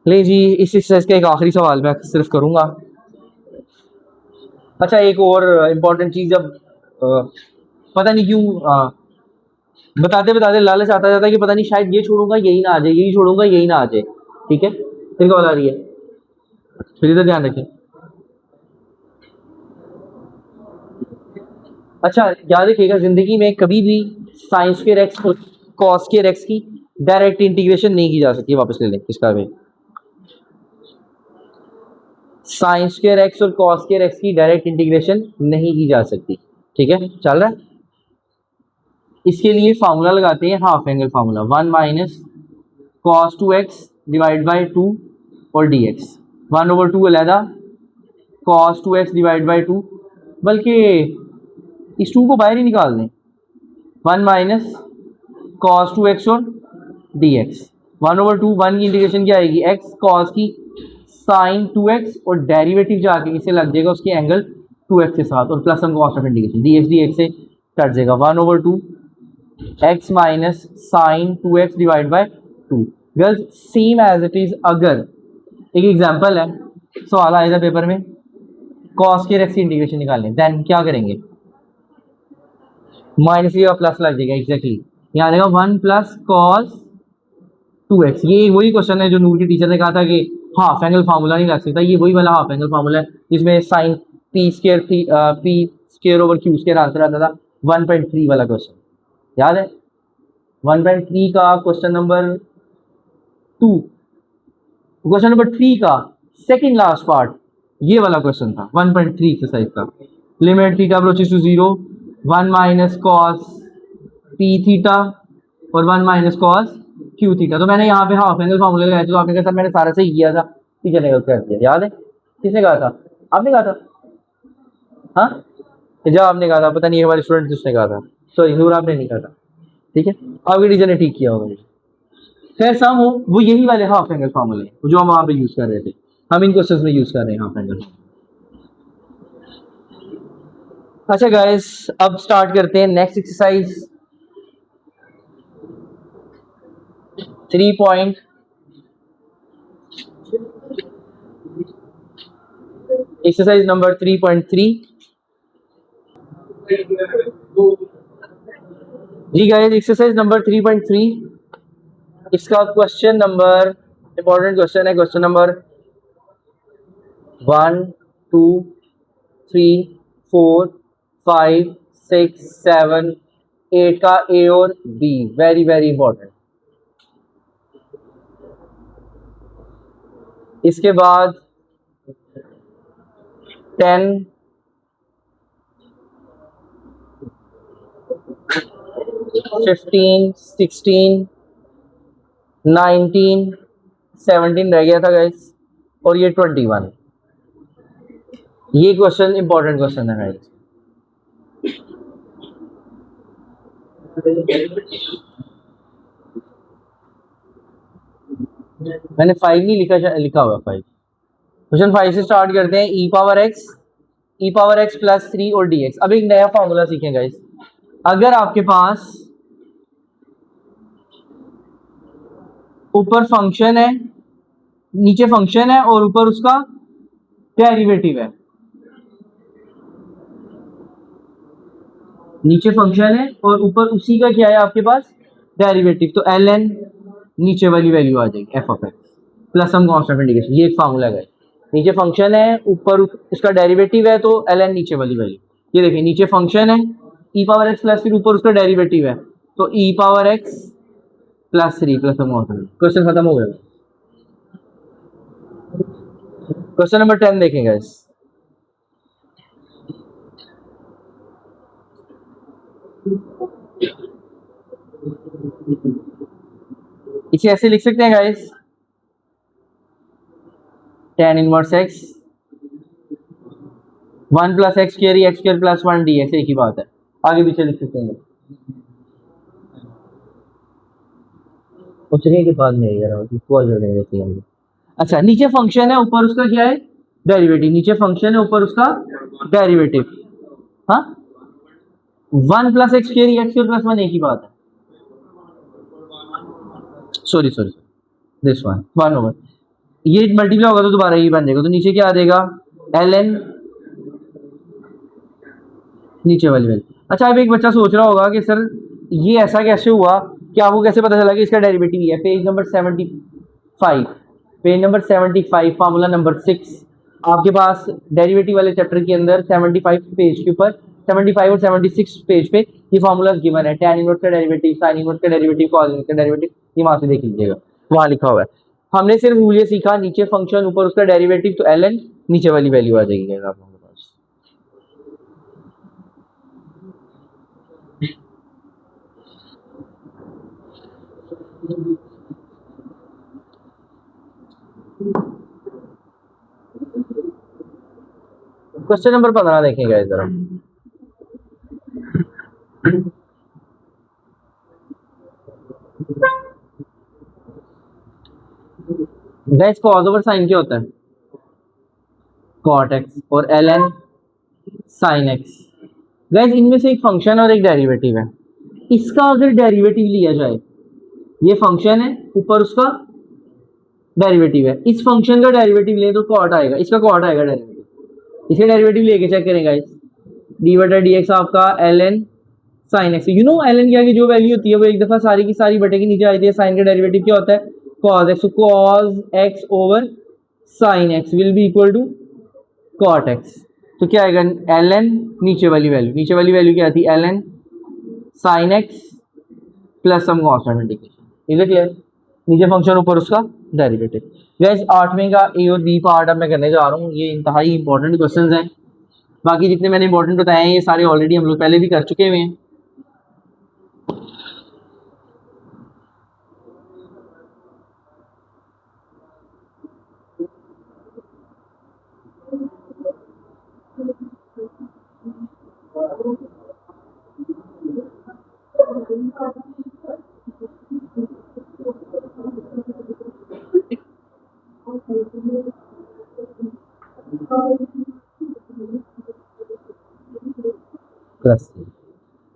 ले जी, इस एक्सरसाइज का एक आखिरी सवाल मैं सिर्फ करूंगा। अच्छा, एक और इम्पोर्टेंट चीज, अब पता नहीं क्यों बताते बताते लालच आता जाता है कि पता नहीं शायद ये छोड़ूंगा यही ना आ जाए, यही छोड़ूंगा यही ना आ जाए। ठीक है, फिर कॉल आ रही है, फिर इधर ध्यान रखें। अच्छा याद रखिएगा, जिंदगी में कभी भी साइन स्क्वायर एक्स और कॉस स्क्वायर एक्स की डायरेक्ट इंटीग्रेशन नहीं की जा सकती। वापस ले लें इसका भी, साइन स्क्वायर एक्स और कॉस स्क्वायर एक्स की डायरेक्ट इंटीग्रेशन नहीं की जा सकती। ठीक है, चल रहा है? इसके लिए फार्मूला लगाते हैं, half angle formula, 1 minus cos 2x divide by 2 और dx, 1/2 अलहदा, कॉस 2x डिवाइड बाई 2, बल्कि इस 2 को बाहर ही निकाल दें, 1 माइनस कॉस 2x और dx, 1/2, 1 की इंटीग्रेशन क्या आएगी? x कॉस की साइन 2x, और डेरिवेटिव जाके इसे लग जाएगा उसके एंगल 2x के साथ, और प्लस हम कॉस्ट ऑफ इंटीग्रेशन dx से कट जाएगा, 1/2 x minus sine 2x divide by 2। Girls same as it is, अगर एक एग्जांपल है, सवाल आया था पेपर में, कॉस के एक्स की इंटीग्रेशन निकालने, देन क्या करेंगे? माइनस या प्लस लग जाएगा, एग्जैक्टली यहाँ आएगा 1 प्लस कॉस 2x। ये वही क्वेश्चन है जो नूर के टीचर ने कहा था कि हाफ एंगल फार्मूला नहीं लग सकता। ये वही वाला हाफ एंगल फार्मूला है जिसमें sine p square over q square answer आता था, 1.3 वाला क्वेश्चन याद है? 1.3 का क्वेश्चन नंबर 2, क्वेश्चन नंबर 3 का सेकंड लास्ट पार्ट ये वाला क्वेश्चन था, 1.3 एक्सरसाइज का। Limit theta approaches to 0, 1 minus cos p theta और 1 माइनस कॉस क्यू थीटा। तो मैंने यहाँ पे हाफ एंगल फार्मूला लगाया, तो आपने कहा सर मैंने सारा सही किया था, टीचर ने गलत कर दिया। याद है? किसने कहा था? आपने कहा था? हाँ, जब आपने कहा था, पता नहीं हमारे स्टूडेंट किसने कहा था, सॉरी नूर आपने नहीं कहा था। ठीक है, आपके टीचर ने ठीक किया होगा। खैर सम हो, वो यही वाले हाफ एंगल फार्मूले जो हम वहां पे यूज कर रहे थे, हम इन क्वेश्चंस में यूज कर रहे हैं हाफ एंगल। अच्छा गाइस, अब स्टार्ट करते हैं नेक्स्ट एक्सरसाइज 3 एक्सरसाइज नंबर 3.3। जी गाइस, एक्सरसाइज नंबर 3.3, इसका क्वेश्चन नंबर, इंपॉर्टेंट क्वेश्चन है, क्वेश्चन नंबर 1 2 3 4 5 6 7 8 का ए और बी, वेरी वेरी इंपॉर्टेंट। इसके बाद 10 15 16 19 17 रह गया था गाइस, और ये 21। ये क्वेश्चन इंपॉर्टेंट क्वेश्चन है गाइस। मैंने 5 नहीं लिखा हुआ 5। क्वेश्चन 5 से स्टार्ट करते हैं। ई पावर एक्स प्लस 3 और डी एक्स। अब एक नया फॉर्मूला सीखें गाइस। अगर आपके पास ऊपर फंक्शन है, नीचे फंक्शन है और ऊपर उसका डेरिवेटिव है। नीचे फंक्शन है और ऊपर उसी का क्या है आपके पास, डेरिवेटिव। तो ln नीचे वाली वैल्यू आ जाएगी f of x plus some constant integration. ये एक फार्मूला है, नीचे फंक्शन है ऊपर उसका डेरिवेटिव है, तो ln नीचे वाली वैल्यू। ये देखिए नीचे फंक्शन है e पावर एक्स प्लस फिर ऊपर उसका डेरिवेटिव है, तो e power x plus 3 plus some constant. Question खत्म हो गया। क्वेश्चन नंबर 10 देखेंगे इस, इसे ऐसे लिख सकते हैं guys, tan inverse x 1 plus x square x square plus 1 D x, एक ही बात है। आगे पीछे लिख सकते हैं, पूछने के बाद में यार देती है। अच्छा नीचे फंक्शन है ऊपर उसका क्या है, डेरिवेटिव। नीचे फंक्शन है ऊपर उसका डेरिवेटिव। हाँ 1 plus x square x square plus 1 एक ही बात है। सॉरी दिस वन 1 ओवर, ये मल्टीप्लाई होगा तो दोबारा ये बन जाएगा, तो नीचे क्या आ जाएगा ln नीचे वाली वैल्यू। अच्छा अब एक बच्चा सोच रहा होगा कि सर ये ऐसा कैसे हुआ, कि आपको कैसे पता चला कि इसका डेरिवेटिव ही है। Page number 75, page number 75 formula number 6 आपके पास डेरिवेटिव वाले चैप्टर के अंदर 75 पेज के ऊपर 75 और 76 पेज पे ये फार्मूलाज गिवन है। tan इनवर्स का डेरिवेटिव, sin इनवर्स का डेरिवेटिव, cos इनवर्स का डेरिवेटिव, ये वहां से देख लीजिएगा, वहां लिखा हुआ है। हमने सिर्फ रूल ये सीखा, नीचे फंक्शन ऊपर उसका डेरिवेटिव, तो ln नीचे वाली वैल्यू आ जाएगी आप लोगों के पास। क्वेश्चन नंबर 15 देखेंगे इस तरह। गाइस cos ओवर sin क्या होता है, cot x, और ln sin x। गाइस इनमें से एक फंक्शन और एक डेरिवेटिव है, इसका अगर डेरिवेटिव लिया जाए, ये फंक्शन है ऊपर उसका डेरिवेटिव है, इस फंक्शन का डेरिवेटिव ले तो कॉट आएगा, इसका कॉट आएगा डेरिवेटिव। इसका डेरिवेटिव लेके चेक करें गाइस, डी बटा डी एक्स आपका ln sin x। You know ln की आगे जो वैल्यू होती है वो एक दफा सारी की सारी बटे के नीचे आ जाती है। साइन का डेरिवेटिव क्या होता है, cos x, cos x over sin x will be equal to cot x। तो क्या आएगा ln नीचे वाली वैल्यू, नीचे वाली वैल्यू क्या आती है ln sin x plus some constant integration. Is it clear, नीचे फंक्शन ऊपर उसका डेरिवेटिव। गाइस 8वें का ए और बी पार्ट अब मैं करने जा रहा हूँ, ये इंतहाई इंपॉर्टेंट क्वेश्चंस हैं। बाकी जितने मैंने इंपॉर्टेंट बताए हैं ये सारे ऑलरेडी हम लोग पहले भी कर चुके हुए हैं।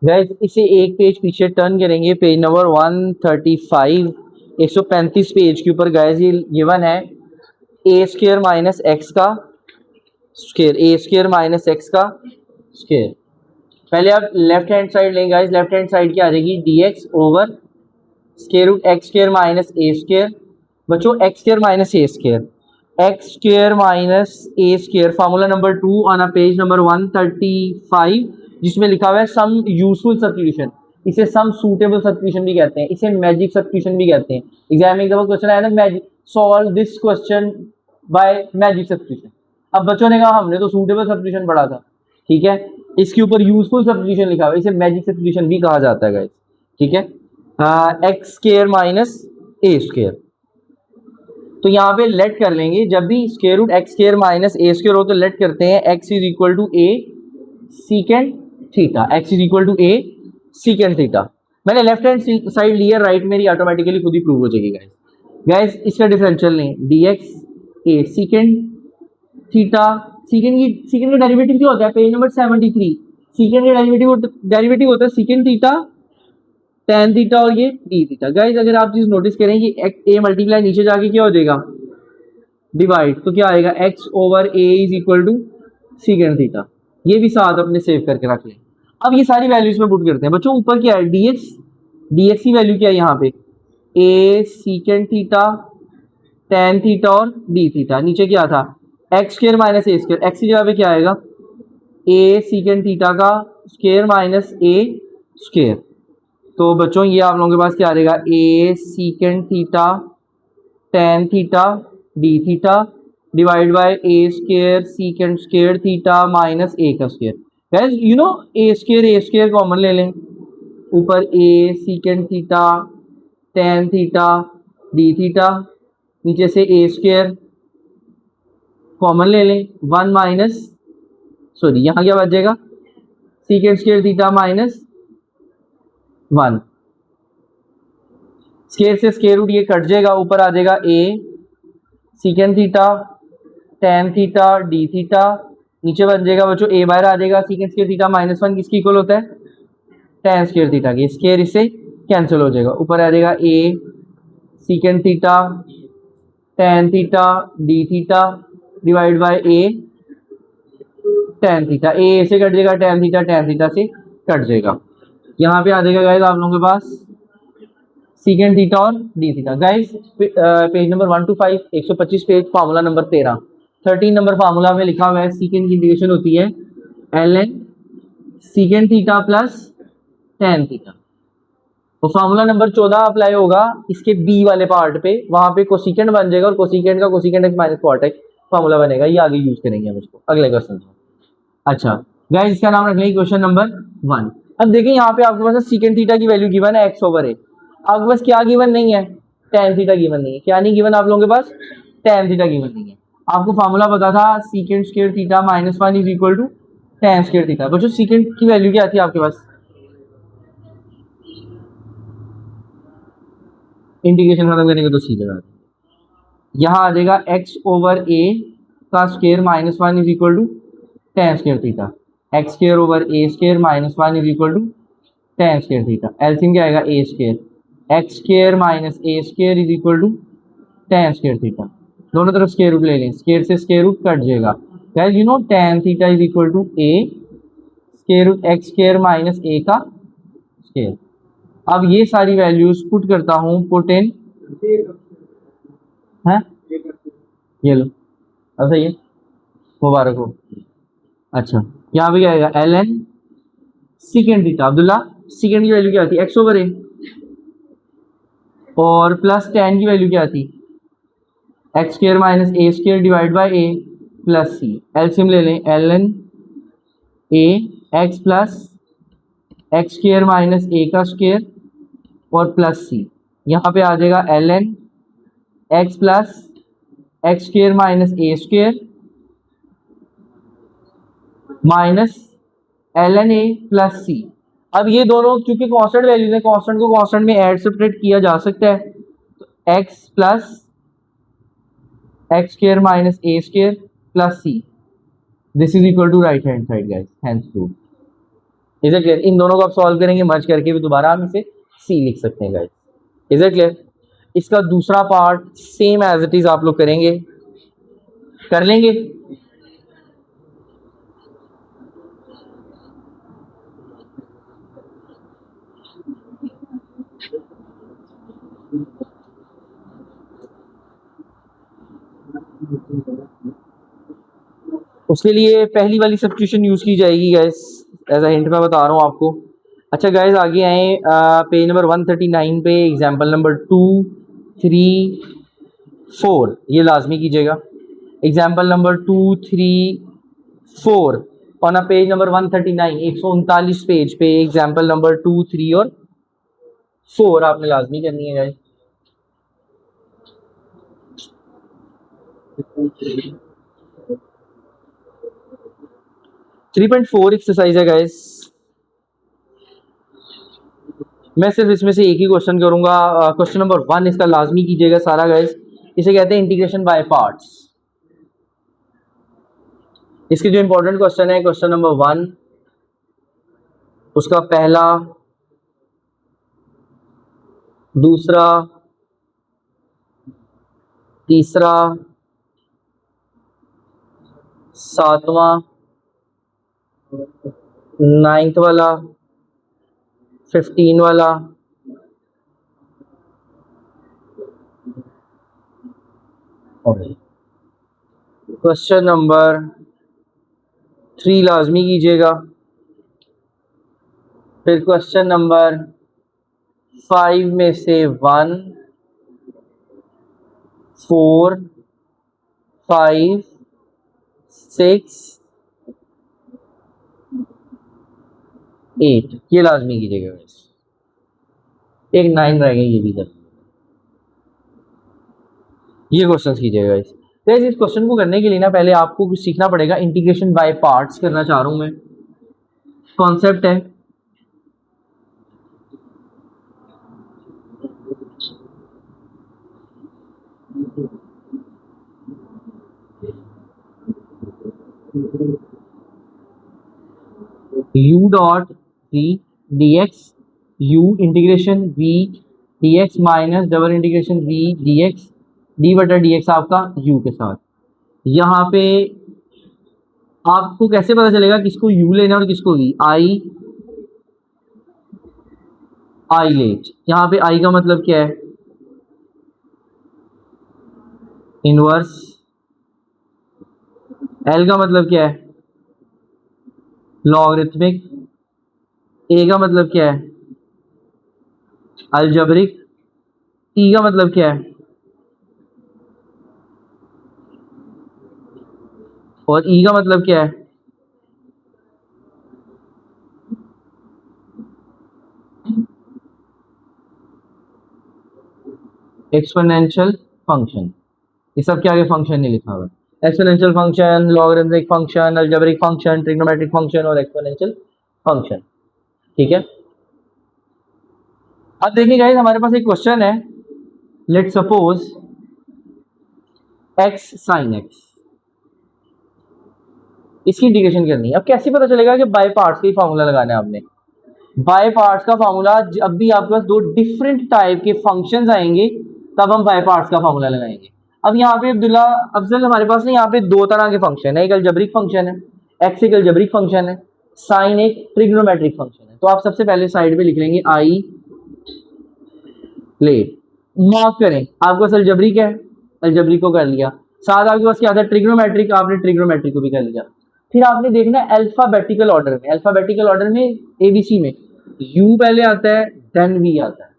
गाइस इसे एक पेज पीछे टर्न करेंगे, पेज नंबर 135 135 पेज के ऊपर गाइस ये गिवन है ए स्क्वायर माइनस एक्स का square, a square minus x का स्क्वायर। पहले आप लेफ्ट हैंड साइड लेंगे गाइस, लेफ्ट हैंड साइड क्या आ जाएगी d x over square root x square minus a square. बच्चों x square minus a square, x square minus a square, formula number 2 on a page number 135 जिसमें लिखा हुआ है सम यूजफुल सब्स्टिट्यूशन। इसे सम सूटेबल सब्स्टिट्यूशन भी कहते हैं, इसे मैजिक सब्स्टिट्यूशन भी कहते हैं। एग्जाम में एक दफा क्वेश्चन आया ना, magic solve this question by magic substitution. अब बच्चों ने कहा हमने तो सूटेबल सब्स्टिट्यूशन पढ़ा था, ठीक है, इसके ऊपर यूजफुल सब्स्टिट्यूशन लिखा हुआ है, इसे मैजिक सब्स्टिट्यूशन भी कहा जाता है गाइस, ठीक है। X square minus a square, तो यहाँ पे लेट कर लेंगे, जब भी square root x square minus a square हो तो लेट करते हैं x is equal to a second theta, x is equal to a second theta. मैंने लेफ्ट हैंड साइड लिया, राइट मेरी ऑटोमेटिकली खुद ही प्रूव हो जाएगी गाइस। गाइस इसका डिफरेंशियल लें d x a second theta, second का डेरिवेटिव क्या होता है, पेज नंबर 73 सीकेंड का डेरिवेटिव होता है सीकेंड थीटा tan थीटा और ये d थीटा। गाइस अगर आप चीज नोटिस करें कि a मल्टीप्लाई नीचे जाके क्या हो जाएगा, डिवाइड, तो क्या आएगा x over a is equal to secant theta. ये भी साथ अपने सेव करके रख लें। अब ये सारी वैल्यूज में पुट करते हैं बच्चों। ऊपर क्या है dx की वैल्यू क्या है यहाँ पे, a secant theta tan theta और d थीटा। नीचे क्या था एक्स स्क्र माइनस ए स्क्र, एक्स की जगह पे क्या आएगा a सीकेंड थीटा का स्क्र माइनस ए स्क्र। तो बच्चों ये आप लोगों के पास क्या आ जाएगा, a secant theta tan theta d theta divide by a square सीकेंड square theta minus a का square. Guys you no a square common ले लें, ऊपर a secant theta tan theta d theta, नीचे से a स्क्र कॉमन ले लें, वन माइनस सॉरी यहाँ क्या बच जाएगा सीकेंड square theta minus one, square से स्क्र रूट ये कट जाएगा, ऊपर आ जाएगा a secant theta tan theta d theta, नीचे बन जाएगा बच्चों a बाहर आ जाएगा, सीकेंड स्क्र थीटा माइनस वन किसकी इक्वल होता है tan स्क्र थीटा की, स्क्र इससे कैंसिल हो जाएगा, ऊपर आ जाएगा a secant theta tan theta d theta divide by a tan theta, a से कट जाएगा tan थीटा से कट जाएगा। यहाँ पे आ जाएगा गाइस आप लोगों के पास सीकेंड थीटा और d theta. Guys page number 1 to 5 125 page, formula number 13 number formula में लिखा हुआ है सीकेंड की इंटीग्रेशन होती है ln secant theta plus tan theta. तो फार्मूला नंबर 14 अप्लाई होगा इसके बी वाले पार्ट पे, वहां पे कोसिकेंड बन जाएगा और कोसिकेंड का cosecant x minus cot x formula बनेगा, ये आगे यूज करेंगे हम इसको अगले क्वेश्चन में। अच्छा गाइस इसका नाम रख लेंगे क्वेश्चन नंबर 1। अब देखिए यहाँ पे आपके पास सीकेंड थीटा की वैल्यू गिवन है x ओवर a, आपके पास क्या गिवन नहीं है tan थीटा गिवन नहीं है। क्या नहीं गिवन आप लोगों के पास, tan थीटा गिवन नहीं है। आपको फार्मूला पता था secant square theta minus one is equal to tan square theta. बच्चों सीकेंड की वैल्यू क्या आती है आपके पास, इंटीग्रेशन खत्म करने के तो सीधे बात, यहाँ आ जाएगा x ओवर a का square minus one is equal to tan square theta, x square over a square minus one is equal to tan square theta. LCM क्या आएगा a square x square minus a square is equal to tan square theta. दोनों तरफ स्क्वायर रूट ले लें, स्क्वायर से स्क्वायर रूट कट जाएगा। Guys you know tan theta is equal to a square root x square minus a का स्क्वायर। अब ये सारी वैल्यूज पुट करता हूँ, पुट इन है, ये लो अब सही है, मुबारक हो। अच्छा यहाँ पे क्या आएगा ln सीकेंड थीटा, अब्दुल्ला सीकेंड की वैल्यू क्या आती है x ओवर a, और प्लस tan की वैल्यू क्या आती x square minus a square divide bye a plus c। LCM ले लें ln a x plus x square minus a का स्क्वायर और प्लस c। यहाँ पे आ जाएगा ln x plus x square minus a square minus ln a plus c। अब ये दोनों क्योंकि कांस्टेंट वैल्यूज है, कांस्टेंट को कांस्टेंट में ऐड सब्ट्रैक्ट किया जा सकता है, तो x plus x square minus a square plus c, this is equal to right hand side guys, hence prove. Is it clear? इन दोनों को आप सॉल्व करेंगे, मर्ज करके भी दोबारा हम इसे c लिख सकते हैं गाइस। Is it clear? इसका दूसरा part same as it is आप लोग करेंगे, कर लेंगे। उसके लिए पहली वाली सब्स्टिट्यूशन यूज की जाएगी गाइस, एज अ हिंट मैं बता रहा हूँ आपको। अच्छा गाइस आगे आए पेज नंबर 139 पे, एग्जांपल नंबर 2, 3, 4 ये लाजमी कीजिएगा। Example number 2, 3, 4 on a page number 139, 139 page पे एग्जांपल नंबर 2, 3 और 4 आपने लाजमी करनी है गाइस। 3.4 एक्सरसाइज है गाइस, मैं सिर्फ इसमें से एक ही क्वेश्चन करूंगा। क्वेश्चन नंबर 1 इसका लाजमी कीजिएगा सारा गाइस। इसे कहते हैं इंटीग्रेशन बाय पार्ट्स। इसके जो इंपॉर्टेंट क्वेश्चन है क्वेश्चन नंबर 1, उसका पहला दूसरा, तीसरा, सातवां, नाइन्थ वाला, 15 वाला, क्वेश्चन नंबर 3 लाजमी कीजिएगा। फिर क्वेश्चन नंबर 5 में से 1, 4, 5, 6, 8 ये लाजमी कीजिएगा। एक 9 रह गए, ये भी कर ये क्वेश्चन कीजिएगा। इस क्वेश्चन को करने के लिए ना पहले आपको कुछ सीखना पड़ेगा। इंटीग्रेशन बाय पार्ट्स करना चाह रहा हूं मैं। कॉन्सेप्ट है u dot v dx, u integration v dx minus double integration v dx d बटा dx आपका u के साथ। यहाँ पे आपको कैसे पता चलेगा किसको u लेना और किसको v? I let. यहाँ पे i का मतलब क्या है? इनवर्स। l का मतलब क्या है? लॉगरिथमिक। a का मतलब क्या है? अलजेब्रिक। t का मतलब क्या है? और e का मतलब क्या है? Exponential function. ये सब के आगे फंक्शन नहीं लिखा हुआ है। Exponential function, logarithmic function, algebraic function, trigonometric function और एक्सपोनेंशियल फंक्शन। ठीक है। अब देखिए गाइस, हमारे पास एक क्वेश्चन है। Let's suppose x sin x, इसकी इंटीग्रेशन करनी है। अब कैसे पता चलेगा कि बाय पार्ट्स का फॉर्मूला लगाना है आपने? बाय पार्ट्स का फॉर्मूला जब भी आपके पास दो डिफरेंट टाइप के फंक्शंस आएंगे तब हम बाय पार्ट्स का फॉर्मूला लगाएंगे। अब यहाँ पे अब्दुल्ला अफजल, हमारे पास ना यहाँ पे दो तरह के फंक्शन है। एक अलजेब्रिक फंक्शन है, एक्स एक अलजेब्रिक फंक्शन है, साइन एक ट्रिग्नोमेट्रिक फंक्शन है। तो आप सबसे पहले साइड पे लिख लेंगे आई लेट, मार्क करें आपके पास अलजेब्रिक है, अलजेब्रिक को कर लिया। साथ आपके पास क्या था? ट्रिग्नोमेट्रिक, आपने ट्रिग्नोमेट्रिक को भी कर लिया। फिर आपने देखना है अल्फाबेटिकल ऑर्डर में। अल्फाबेटिकल ऑर्डर में एबीसी में u पहले आता है देन v आता है।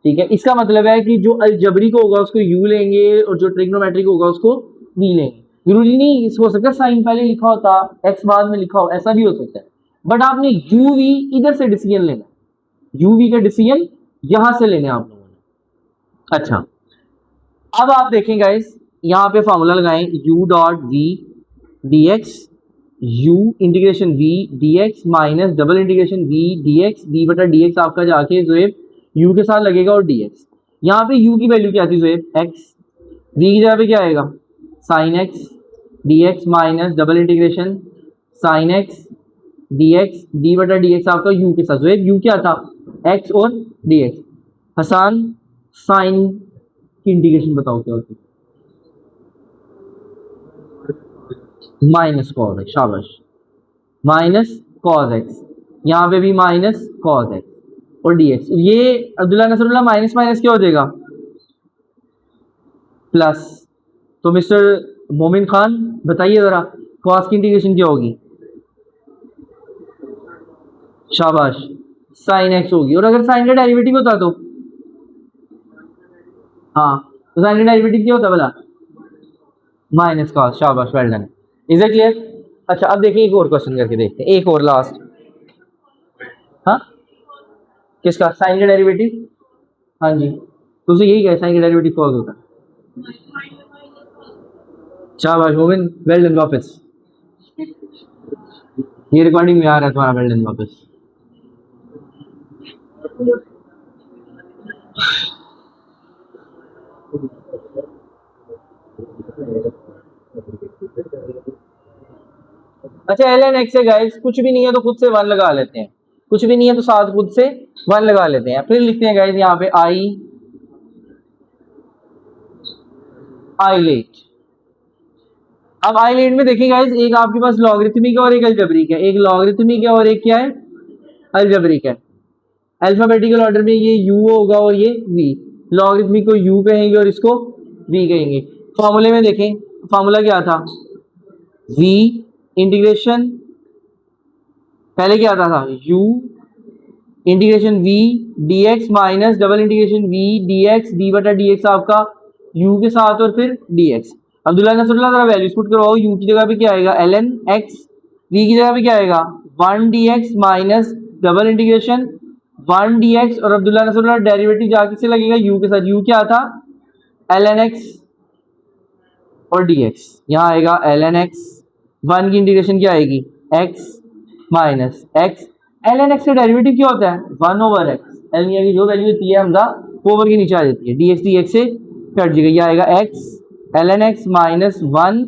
ठीक है। इसका मतलब है कि जो अलजेब्रिक होगा उसको u लेंगे और जो ट्रिग्नोमेट्रिक होगा उसको v लेंगे। जरूरी नहीं हो सकता साइन पहले लिखा होता x बाद में लिखा हो, ऐसा भी हो सकता है। बट आपने u v इधर से डिसीजन लेना, u v का डिसीजन यहां से लेने आप लोगों ने। अच्छा, अब आप देखें गाइस, यहाँ पे फॉर्मूला लगाएं u dot v dx, u integration v dx minus double integration v dx, d बटा dx आपका जाके जोएब u के साथ लगेगा और dx। यहाँ पे u की वैल्यू क्या थी जोएब? x। v की जगह पे क्या आएगा? sin x dx minus double integration sin x dx, d बटा dx आपका u के साथ। जोएब u क्या था? x और dx। हसान, साइन की इंटीग्रेशन बताओ क्या होती है? Minus cos x. शाबाश, माइनस कॉज एक्स। यहाँ पे भी माइनस कॉज एक्स और dx। ये अब्दुल्ला नसरुल्लाह माइनस माइनस क्या हो जाएगा? प्लस। तो मिस्टर मोमिन खान बताइए जरा, कॉस की इंटीग्रेशन क्या होगी? शाबाश, साइन एक्स होगी। और अगर साइन का डेरिवेटिव होता तो? हाँ, तो साइन का डेरिवेटिव क्या होता भला? Minus cos. शाबाश, well done. Is it clear? अच्छा, अब देखिए एक और क्वेश्चन करके देखते हैं, एक और लास्ट। हाँ, किसका? साइन का डेरिवेटिव। हाँ जी, तो उसे यही कहे साइन का डेरिवेटिव कॉस होता है। शाबाश मोमिन, वेल डन। वापस ये रिकॉर्डिंग में आ रहा है तुम्हारा वेल डन। वापस अच्छा, एल एन एक्स है गाइस, कुछ भी नहीं है तो खुद से वन लगा लेते हैं। कुछ भी नहीं है तो साथ खुद से वन लगा लेते हैं। फिर लिखते हैं गाइस यहाँ पे आई आइलेट। अब आइलेट में देखिए गाइस, एक आपके पास लॉगरिथमिक है और एक अलजेब्रिक है। एक लॉगरिथमिक है और एक क्या है, अलजेब्रिक है। अल्फाबेटिकल ऑर्डर में ये u होगा और ये v। लॉगरिथमिक को u कहेंगे और इसको v कहेंगे। फॉर्मूले में देखें, फॉर्मूला क्या था, v इंटीग्रेशन, पहले क्या आता था u integration v dx minus double integration v dx d बटा dx आपका u के साथ और फिर dx। अब्दुल्ला नसरुल्लाह जरा वैल्यूज पुट करवाओ। u की जगह पे क्या आएगा ln x, v की जगह पे क्या आएगा 1 dx minus double integration 1 dx, और अब्दुल्ला नसरुल्लाह डेरिवेटिव जाके से लगेगा u के साथ। u क्या था ln x और dx, यहाँ आएगा ln x, 1 की इंटीग्रेशन क्या आएगी x minus x, ln x का डेरिवेटिव क्या होता है 1 ओवर x, ln की जो वैल्यू होती है हमजा वो ओवर के नीचे आ जाती है, dx dx से कट जाएगा, ये आएगा x ln x minus 1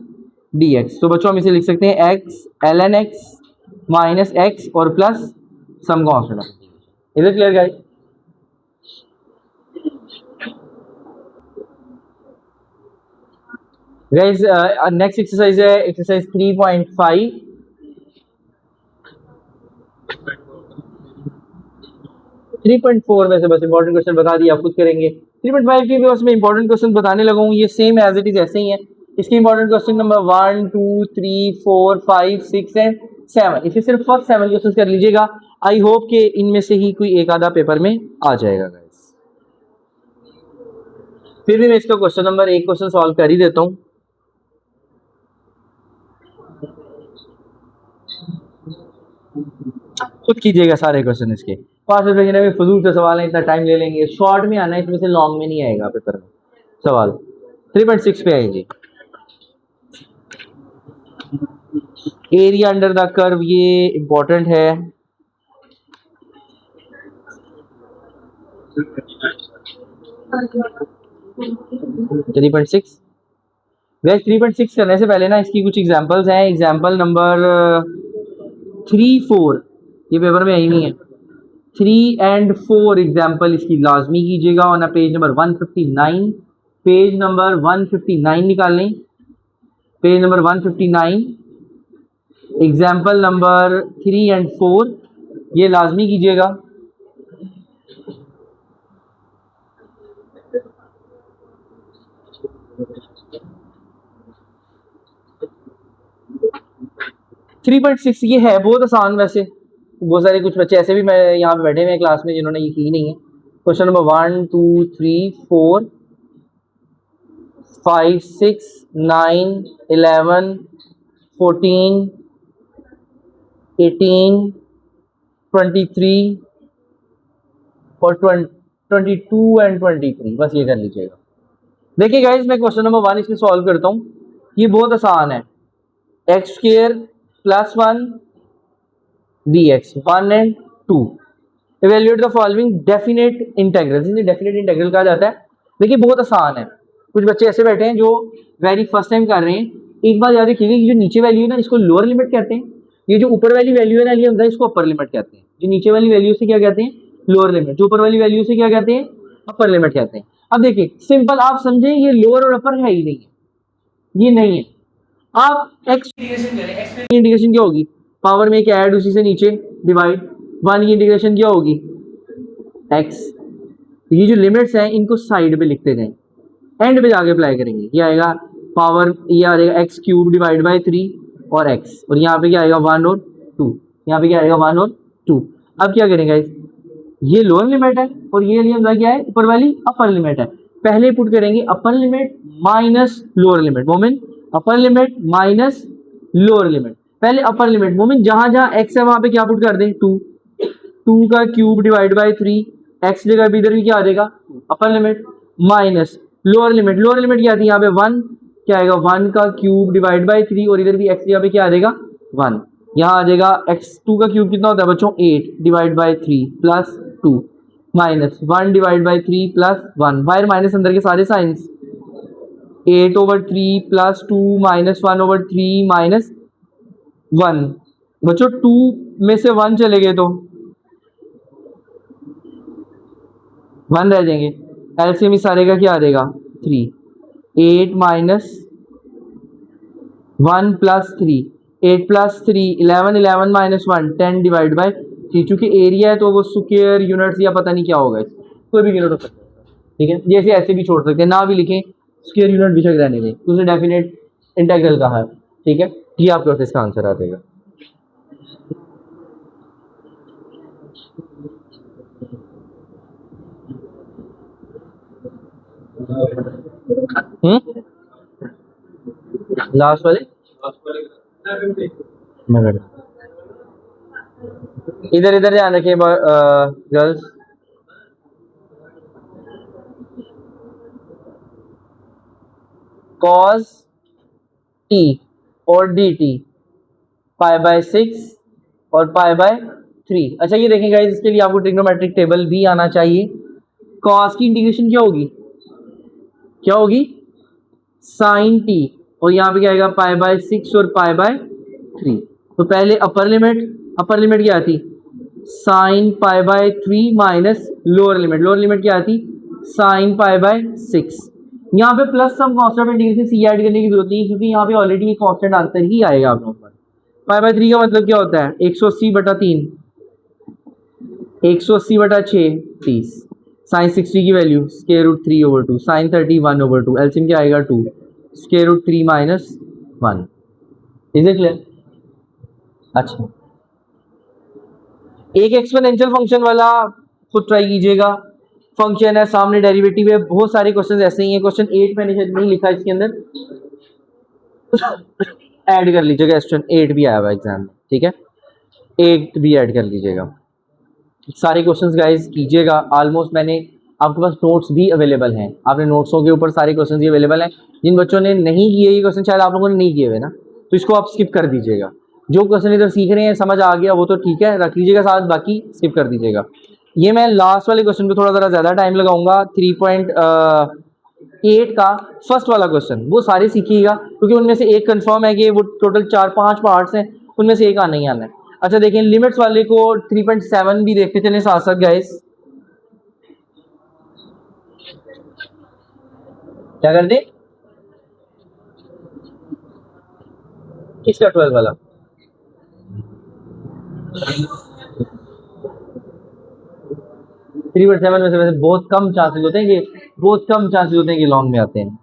dx। तो बच्चों हम इसे लिख सकते हैं x ln x minus x और plus some constant. Is it clear guys? Guys next exercise है एक्सरसाइज 3.5। 3.4 में से बस इंपॉर्टेंट क्वेश्चन बता दिया, आप खुद करेंगे। 3.5 के बस मैं इंपॉर्टेंट क्वेश्चन बताने लगा हूँ, ये सेम एज इट इज ऐसे ही है। इसके इंपॉर्टेंट क्वेश्चन नंबर 1 2 3 4 5 6 एंड 7, इसे सिर्फ फर्स्ट 7 क्वेश्चन कर लीजिएगा। आई होप कि इनमें से ही कोई एक आधा पेपर में आ जाएगा गाइस। फिर भी मैं इसका क्वेश्चन नंबर 1 क्वेश्चन सॉल्व कर ही देता हूँ। खुद कीजिएगा सारे क्वेश्चन इसके। 5 रुपए के फजूल से सवाल है, इतना टाइम ले लेंगे, शॉर्ट में आना है, इसमें से लॉन्ग में नहीं आएगा पेपर में सवाल। 3.6 पे आइए, एरिया अंडर द कर्व, ये इंपॉर्टेंट है। थ्री पॉइंट सिक्स 3.6 करने से पहले ना इसकी कुछ एग्जांपल्स हैं। एग्जांपल नंबर 3-4 ये पेपर में आई नहीं है। 3 and 4 एग्जाम्पल इसकी लाजमी कीजिएगा on page number 159। Page number 159 निकाल लें, page number 159 example number 3 and 4 ये लाजमी कीजिएगा। थ्री पॉइंट सिक्स ये है बहुत आसान, वैसे बहुत सारे कुछ बच्चे ऐसे भी मैं यहाँ पे बैठे हुए हैं क्लास में जिन्होंने ये की नहीं है। क्वेश्चन नंबर 1 2 3 4 5 6 9 11 14 18 23 और 22 एंड 23, बस ये कर लीजिएगा। देखिए गाइज मैं क्वेश्चन नंबर 1 इसमें सॉल्व करता हूँ। ये बहुत आसान है, x square plus 1 dx 1 and 2, evaluate the following definite integral, जिसे डेफिनेट इंटेग्रल कहा जाता है। देखिए बहुत आसान है, कुछ बच्चे ऐसे बैठे हैं जो वेरी फर्स्ट टाइम कर रहे हैं। एक बात याद रखिएगा, जो नीचे वैल्यू है ना इसको लोअर लिमिट कहते हैं, ये जो ऊपर वाली वैल्यू है ना ये हमजा इसको अपर लिमिट कहते हैं। जो नीचे वाली वैल्यू से क्या कहते हैं लोअर लिमिट, जो ऊपर वाली वैल्यू से क्या कहते हैं अपर लिमिट कहते हैं। अब देखिए सिंपल आप समझे, ये लोअर और अपर है ही नहीं है, ये नहीं है। आप एक्स इंटीग्रेशन करें, एक्स की इंटीग्रेशन क्या होगी पावर में एक ऐड उसी से नीचे डिवाइड, 1 की इंटीग्रेशन क्या होगी एक्स। ये जो लिमिट्स हैं इनको साइड पे लिखते जाएं, एंड पे जाके अप्लाई करेंगे। ये आएगा पावर, ये आ जाएगा एक्स क्यूब डिवाइड बाई 3 और एक्स, और यहाँ पे क्या आएगा 1 और 2, यहाँ पे क्या आएगा 1 और 2। अब क्या करेंगे ये लोअर लिमिट है और ये लिमिट क्या है ऊपर वाली अपर लिमिट है। पहले पुट करेंगे upper limit minus lower limit, moment upper limit minus lower limit. पहले अपर लिमिट मोमेंट जहां जहां एक्स है वहां पे क्या पुट कर दें 2, 2 का क्यूब डिवाइड बाई 3, एक्स जगह भी इधर भी क्या आ जाएगा upper limit minus lower limit. Lower limit क्या थी यहाँ पे 1, क्या आएगा 1 का क्यूब डिवाइड बाई 3, और इधर भी एक्स जगह पे क्या आ जाएगा 1, यहाँ आ जाएगा एक्स 2 का क्यूब कितना होता है बच्चों 8 divide by 3 plus 2 minus 1 divide by 3 plus 1, बाहर माइनस अंदर के सारे science, 8 over 3 plus 2 minus 1 over 3 minus 1। बच्चों 2 में से 1 चले गए तो 1 रह जाएंगे, एलसीएम इस सारे का क्या आ जाएगा 3। 8 minus 1 plus 3, 8 plus 3 11, 11 minus 1 10 divide by 3। चूंकि एरिया है तो वो स्क्वायर यूनिट्स या पता नहीं क्या होगा, कोई भी यूनिट हो सकता है। ठीक है, जैसे ऐसे भी छोड़ सकते हैं, ना भी लिखें स्क्वायर यूनिट बेशक रहने दें, तो उसे डेफिनेट इंटीग्रल कहा है। ठीक है, ये आपके पास इसका आंसर आ जाएगा। लास्ट वाले इधर इधर ध्यान रखिए गर्ल्स। कॉस टी और डी टी पाई बाय 6 और पाई बाय 3। अच्छा ये देखें गाइस, इसके लिए आपको ट्रिग्नोमेट्रिक टेबल भी आना चाहिए। कॉस की इंटीग्रेशन क्या होगी, क्या होगी, साइन टी, और यहाँ पे क्या आएगा पाई बाय 6 और पाई बाय 3। तो पहले अपर लिमिट क्या आती, sine pi by 3 minus lower limit क्या आती, साइन पाई बाय 6। यहाँ पे प्लस सम कांस्टेंट इंटीग्रेशन सी ऐड करने की जरूरत नहीं, क्योंकि यहाँ पे ऑलरेडी ये कांस्टेंट आंसर ही आएगा आप लोगों पर। पाई बाय 3 का मतलब क्या होता है, 180/3, 180/6 30। साइन 60 की value square root 3/2, sine 30 1/2, LCM क्या आएगा 2, square root 3 minus 1। Is it clear? अच्छा, एक एक्सपोनेंशियल फंक्शन वाला खुद ट्राई कीजिएगा। फंक्शन है, सामने डेरिवेटिव है, बहुत सारे क्वेश्चन ऐसे ही हैं। क्वेश्चन 8 मैंने शायद नहीं लिखा इसके अंदर, ऐड कर लीजिएगा, क्वेश्चन 8 भी आया हुआ एग्जाम में। ठीक है, 8 भी ऐड कर लीजिएगा। सारे क्वेश्चंस गाइस कीजिएगा। ऑलमोस्ट मैंने आपके पास नोट्स भी अवेलेबल हैं, आपने नोट्सों के ऊपर सारे क्वेश्चंस भी अवेलेबल हैं। जिन बच्चों ने नहीं किए ये क्वेश्चन, शायद आप लोगों ने नहीं किए हुए ना, तो इसको आप स्किप कर दीजिएगा। जो क्वेश्चन इधर सीख रहे हैं समझ आ गया वो तो ठीक है, रख लीजिएगा साथ, बाकी स्किप कर दीजिएगा। ये मैं लास्ट वाले क्वेश्चन पे थोड़ा ज़्यादा टाइम लगाऊंगा। 3.8 का फर्स्ट वाला क्वेश्चन वो सारे सीखिएगा, क्योंकि उनमें से एक कंफर्म है कि वो टोटल 4-5 पार्ट्स हैं, उनमें से एक आना ही आना है। अच्छा देखें, लिमिट्स वाले को 3.7 भी देखते चले साथ साथ गाइस। क्या कर दे, किसका 12 वाला, थ्री 7 में से वैसे बहुत कम चांसेस होते हैं कि लॉन्ग में आते हैं।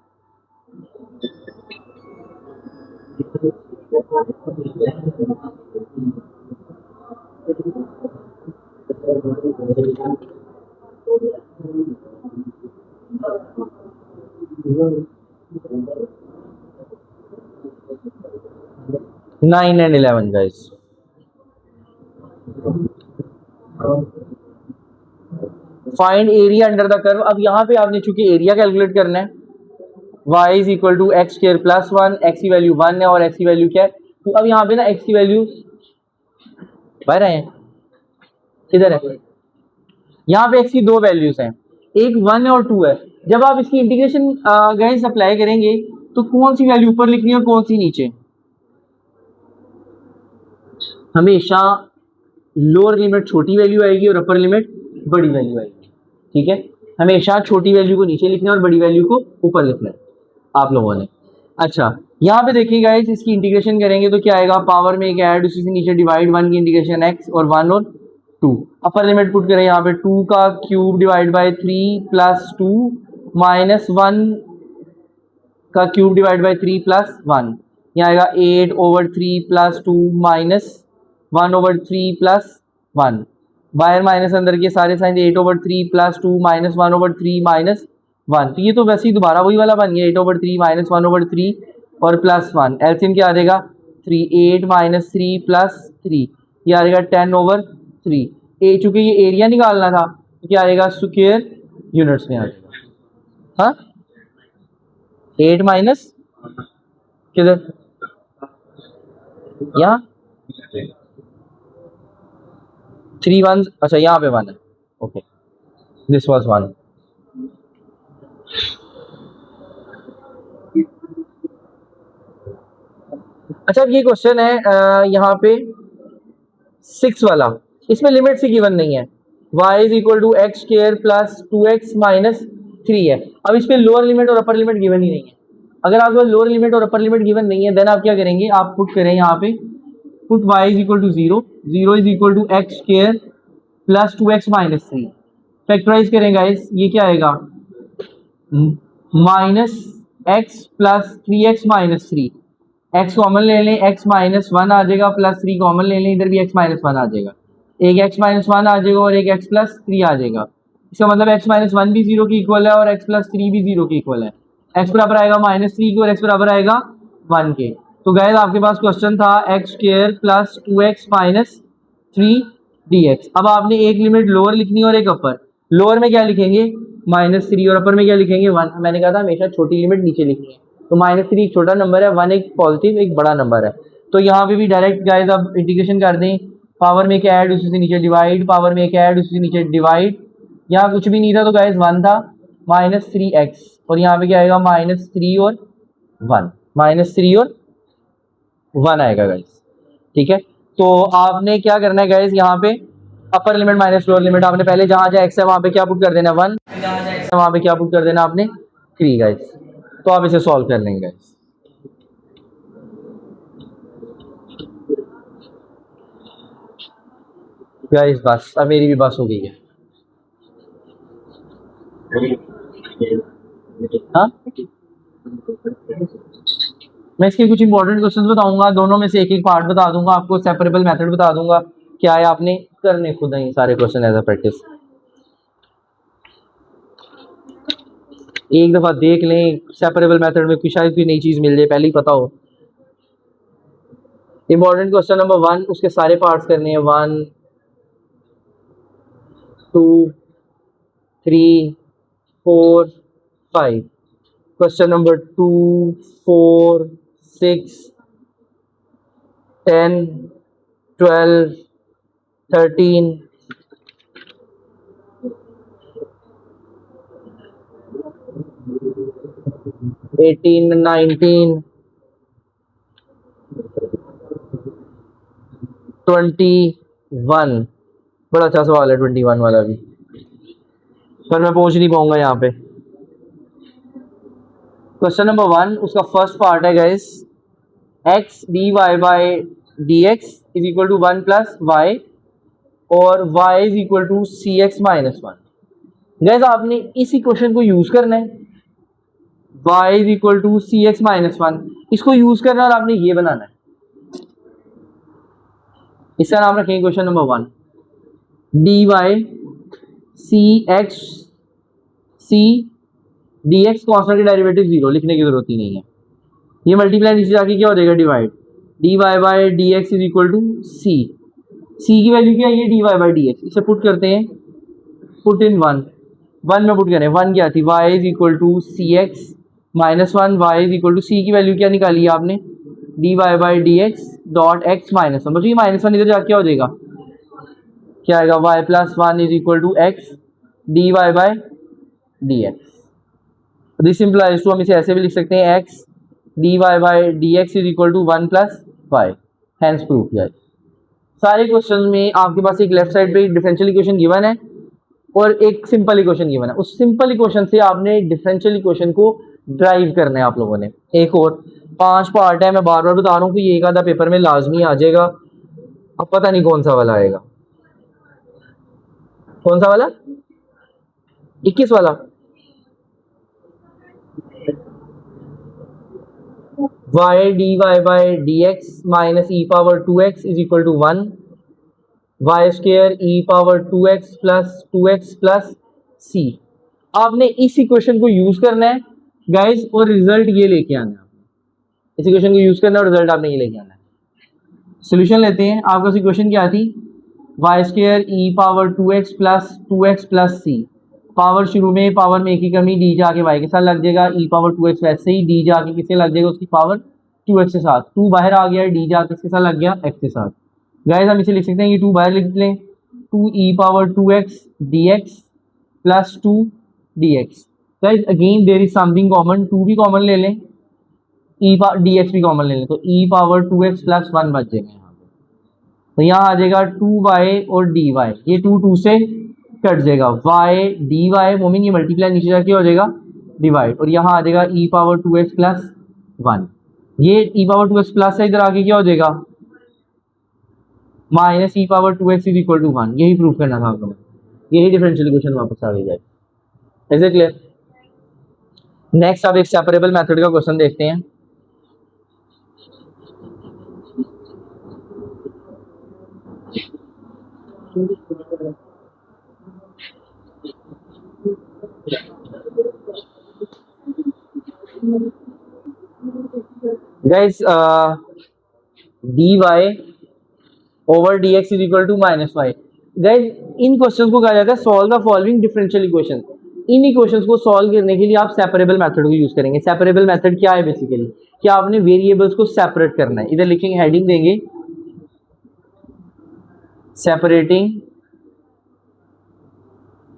Nine and 11 guys. Find area under the curve. अब यहाँ पे आपने चूंकि एरिया कैलकुलेट करना है, y is equal to x square plus 1, x की वैल्यू 1 है और एक्स की वैल्यू क्या है, तो अब यहाँ पे ना एक्स की वैल्यू बाहर आए हैं, किधर है, यहाँ पे एक्स की दो वैल्यूज हैं, एक 1 है और 2 है। जब आप इसकी इंटीग्रेशन गाइस अप्लाई करेंगे तो कौन सी वैल्यू ऊपर लिखनी है और कौन सी नीचे, हमेशा लोअर लिमिट छोटी वैल्यू आएगी और अपर लिमिट बड़ी वैल्यू आएगी। ठीक है, हमेशा छोटी वैल्यू को नीचे लिखना है और बड़ी वैल्यू को ऊपर लिखना है आप लोगों ने। अच्छा यहाँ पे देखिए गाइस, इसकी इंटीग्रेशन करेंगे तो क्या आएगा, पावर में एक ऐड, उसी से नीचे डिवाइड, 1 की इंटीग्रेशन x और 1 और 2। अपर लिमिट पुट करें यहाँ पे 2 का cube divide by 3 plus 2 minus 1 का क्यूब डिवाइड बाय 3 प्लस 1। यहाँ आएगा 8/3 प्लस 2 माइनस 1/3 प्लस 1। बाहर माइनस अंदर के सारे साइन 8/3 प्लस 2 माइनस 1/3 माइनस 1। तो ये तो वैसे ही दोबारा वही वाला बन गया, 8/3 माइनस 1/3 और प्लस 1। एलसीएम क्या आ जाएगा 3, 8 माइनस 3 प्लस 3, ये आ जाएगा 10/3। चूंकि ये एरिया निकालना था तो क्या आएगा, स्क्वायर यूनिट्स में आ जाएगा। हाँ 8 माइनस किधर, यहाँ 3 1, अच्छा यहाँ पे 1 है, ओके दिस वाज 1। अच्छा अब ये क्वेश्चन है यहाँ पे 6 वाला, इसमें लिमिट से गिवन नहीं है, y is equal to x square plus 2x minus 3 है। अब इसमें लोअर लिमिट और अपर लिमिट गिवन ही नहीं है, अगर आपको लोअर लिमिट और अपर लिमिट गिवन नहीं है देन आप क्या करेंगे, आप पुट करें यहाँ पे, put y is equal to 0, 0 is equal to x square plus 2x minus 3। Factorise करें गाइस, ये क्या आएगा, minus x plus 3x minus 3। X common ले लें, x माइनस 1 आ जाएगा, प्लस 3 कॉमन ले लें, इधर भी x माइनस 1 आ जाएगा, एक x माइनस 1 आ जाएगा और एक x प्लस 3 आ जाएगा। इसका मतलब x माइनस 1 भी 0 की इक्वल है और x प्लस 3 भी 0 की इक्वल है। x बराबर आएगा माइनस 3 के और x बराबर आएगा 1 के। तो गाइस आपके पास क्वेश्चन था x square plus 2x minus 3 dx। अब आपने एक लिमिट लोअर लिखनी है और एक अपर। लोअर में क्या लिखेंगे, -3 और अपर में क्या लिखेंगे, 1। मैंने कहा था हमेशा छोटी लिमिट नीचे लिखनी है, तो -3 एक छोटा नंबर है, 1 एक पॉजिटिव एक बड़ा नंबर है। तो यहाँ पे भी डायरेक्ट गाइस आप इंटीग्रेशन कर दें, पावर में क्या ऐड उसी से नीचे डिवाइड, पावर में क्या ऐड उसी से नीचे डिवाइड। यहाँ कुछ भी नहीं था तो गाइस 1 था, -3x और यहाँ पे क्या आएगा -3 और 1, -3 और 1 आएगा गाइस। ठीक है, तो आपने क्या करना है गाइस, यहाँ पे upper limit minus lower limit आपने पहले जहाँ जहाँ x है वहाँ पे क्या पुट कर देना 1, जहाँ जहाँ x है वहाँ पे क्या पुट कर देना आपने 3 गाइस। तो आप इसे सॉल्व कर लेंगे गाइस। गाइस बस अब मेरी भी बस हो गई है। हाँ, मैं इसके कुछ इंपॉर्टेंट क्वेश्चंस बताऊंगा, दोनों में से एक एक पार्ट बता दूंगा आपको, सेपरेबल मेथड बता दूंगा, क्या है आपने करने खुद ही सारे क्वेश्चन एज अ प्रैक्टिस। एक दफा देख लें सेपरेबल मेथड में कोई शायद कोई नई चीज मिल जाए, पहले ही पता हो। इंपॉर्टेंट क्वेश्चन नंबर 1, उसके सारे पार्ट्स करने हैं, 1 2 3 4 5। Question number 2 4 6 10 12 13 18 19 21। बड़ा अच्छा सवाल है 21 वाला भी, पर मैं पहुंच नहीं पाऊंगा यहाँ पे। क्वेश्चन नंबर 1 उसका फर्स्ट पार्ट है guys, x d y by d x is equal to 1 plus y और y is equal to c x minus 1। Guys आपने इसी क्वेश्चन को यूज करना है, y is equal to c x minus 1, इसको यूज करना है और आपने ये बनाना है। इसका नाम रखेंगे question number 1, d y c x c d x constant के डेरिवेटिव 0, लिखने की जरूरत ही नहीं है। ये मल्टीप्लाई नीचे जाके क्या हो जाएगा, divide, d y by d x is equal to c. C की वैल्यू क्या है, ये d y by d x. इसे पुट करते हैं, पुट इन 1 में पुट करें, 1 क्या थी, y is equal to c x minus 1, y is equal to c की वैल्यू क्या निकाली है आपने, d y by d x dot x minus 1। बच्चों ये -1 इधर जाके क्या हो जाएगा, क्या आएगा, y plus 1 is equal to x d y by d x. This implies to, हम इसे ऐसे भी लिख सकते हैं, x d y by d x is equal to 1 plus y, hence proof किया। सारे क्वेश्चन में आपके पास एक लेफ्ट साइड पे डिफरेंशियल इक्वेशन गिवन है और एक सिंपल इक्वेशन गिवन है। उस सिंपल इक्वेशन से आपने डिफरेंशियल इक्वेशन को ड्राइव करना है आप लोगों ने। एक और 5 पार्ट है, मैं बार बार बता रहा हूँ कि ये एक आधा पेपर में लाजमी आ जाएगा। अब पता नहीं कौन सा वाला आएगा, कौन सा वाला, 21 वाला, y d y by d x minus e power 2x is equal to 1, y square e power 2x plus c. आपने इस इक्वेशन को यूज करना है गाइस और रिजल्ट ये लेके आना है। इस इक्वेशन को यूज करना है और रिजल्ट आपने ये लेके आना है। सोल्यूशन लेते हैं, आपका इक्वेशन क्या थी, Y square e power 2x plus सी। पावर शुरू में, पावर में एक ही कमी, डी जाके वाई के साथ लग जाएगा, ई पावर 2x वैसे ही, डी जाके किससे लग जाएगा, उसकी पावर 2x के साथ, 2 बाहर आ गया, डी जाके किसके साथ लग गया, x के साथ। गाइस हम इसे लिख सकते हैं, ये 2 बाहर लिख लें, 2 e power 2x dx plus 2 dx। Guys again there is something common, 2 भी कॉमन ले लें, ई dx भी कॉमन ले लें, तो ई पावर 2x प्लस 1 बच जाएगा यहाँ पे। तो यहाँ आ जाएगा 2y और dy, ये 2 2 से कट जाएगा, y dy मोमिन ये मल्टीप्लाई नीचे जाके हो जाएगा डिवाइड, और यहाँ आ जाएगा ई पावर 2x प्लस 1। ये ई पावर 2x प्लस है, इधर आगे क्या हो जाएगा minus e power 2x is equal to 1। यही प्रूफ करना था आप लोगों को, यही डिफरेंशियल इक्वेशन वापस आ गई जाए। Is it clear? नेक्स्ट अब एक सेपरेबल मेथड का क्वेश्चन देखते हैं। Guys d y over d x is equal to minus y. Guys इन क्वेश्चंस को कहा जाता है solve the following differential equation. इन इक्वेशंस को सॉल्व करने के लिए आप सेपरेबल मेथड को यूज करेंगे। सेपरेबल मेथड क्या है बेसिकली, कि आपने वेरिएबल्स को सेपरेट करना है। इधर लिखेंगे, हेडिंग देंगे सेपरेटिंग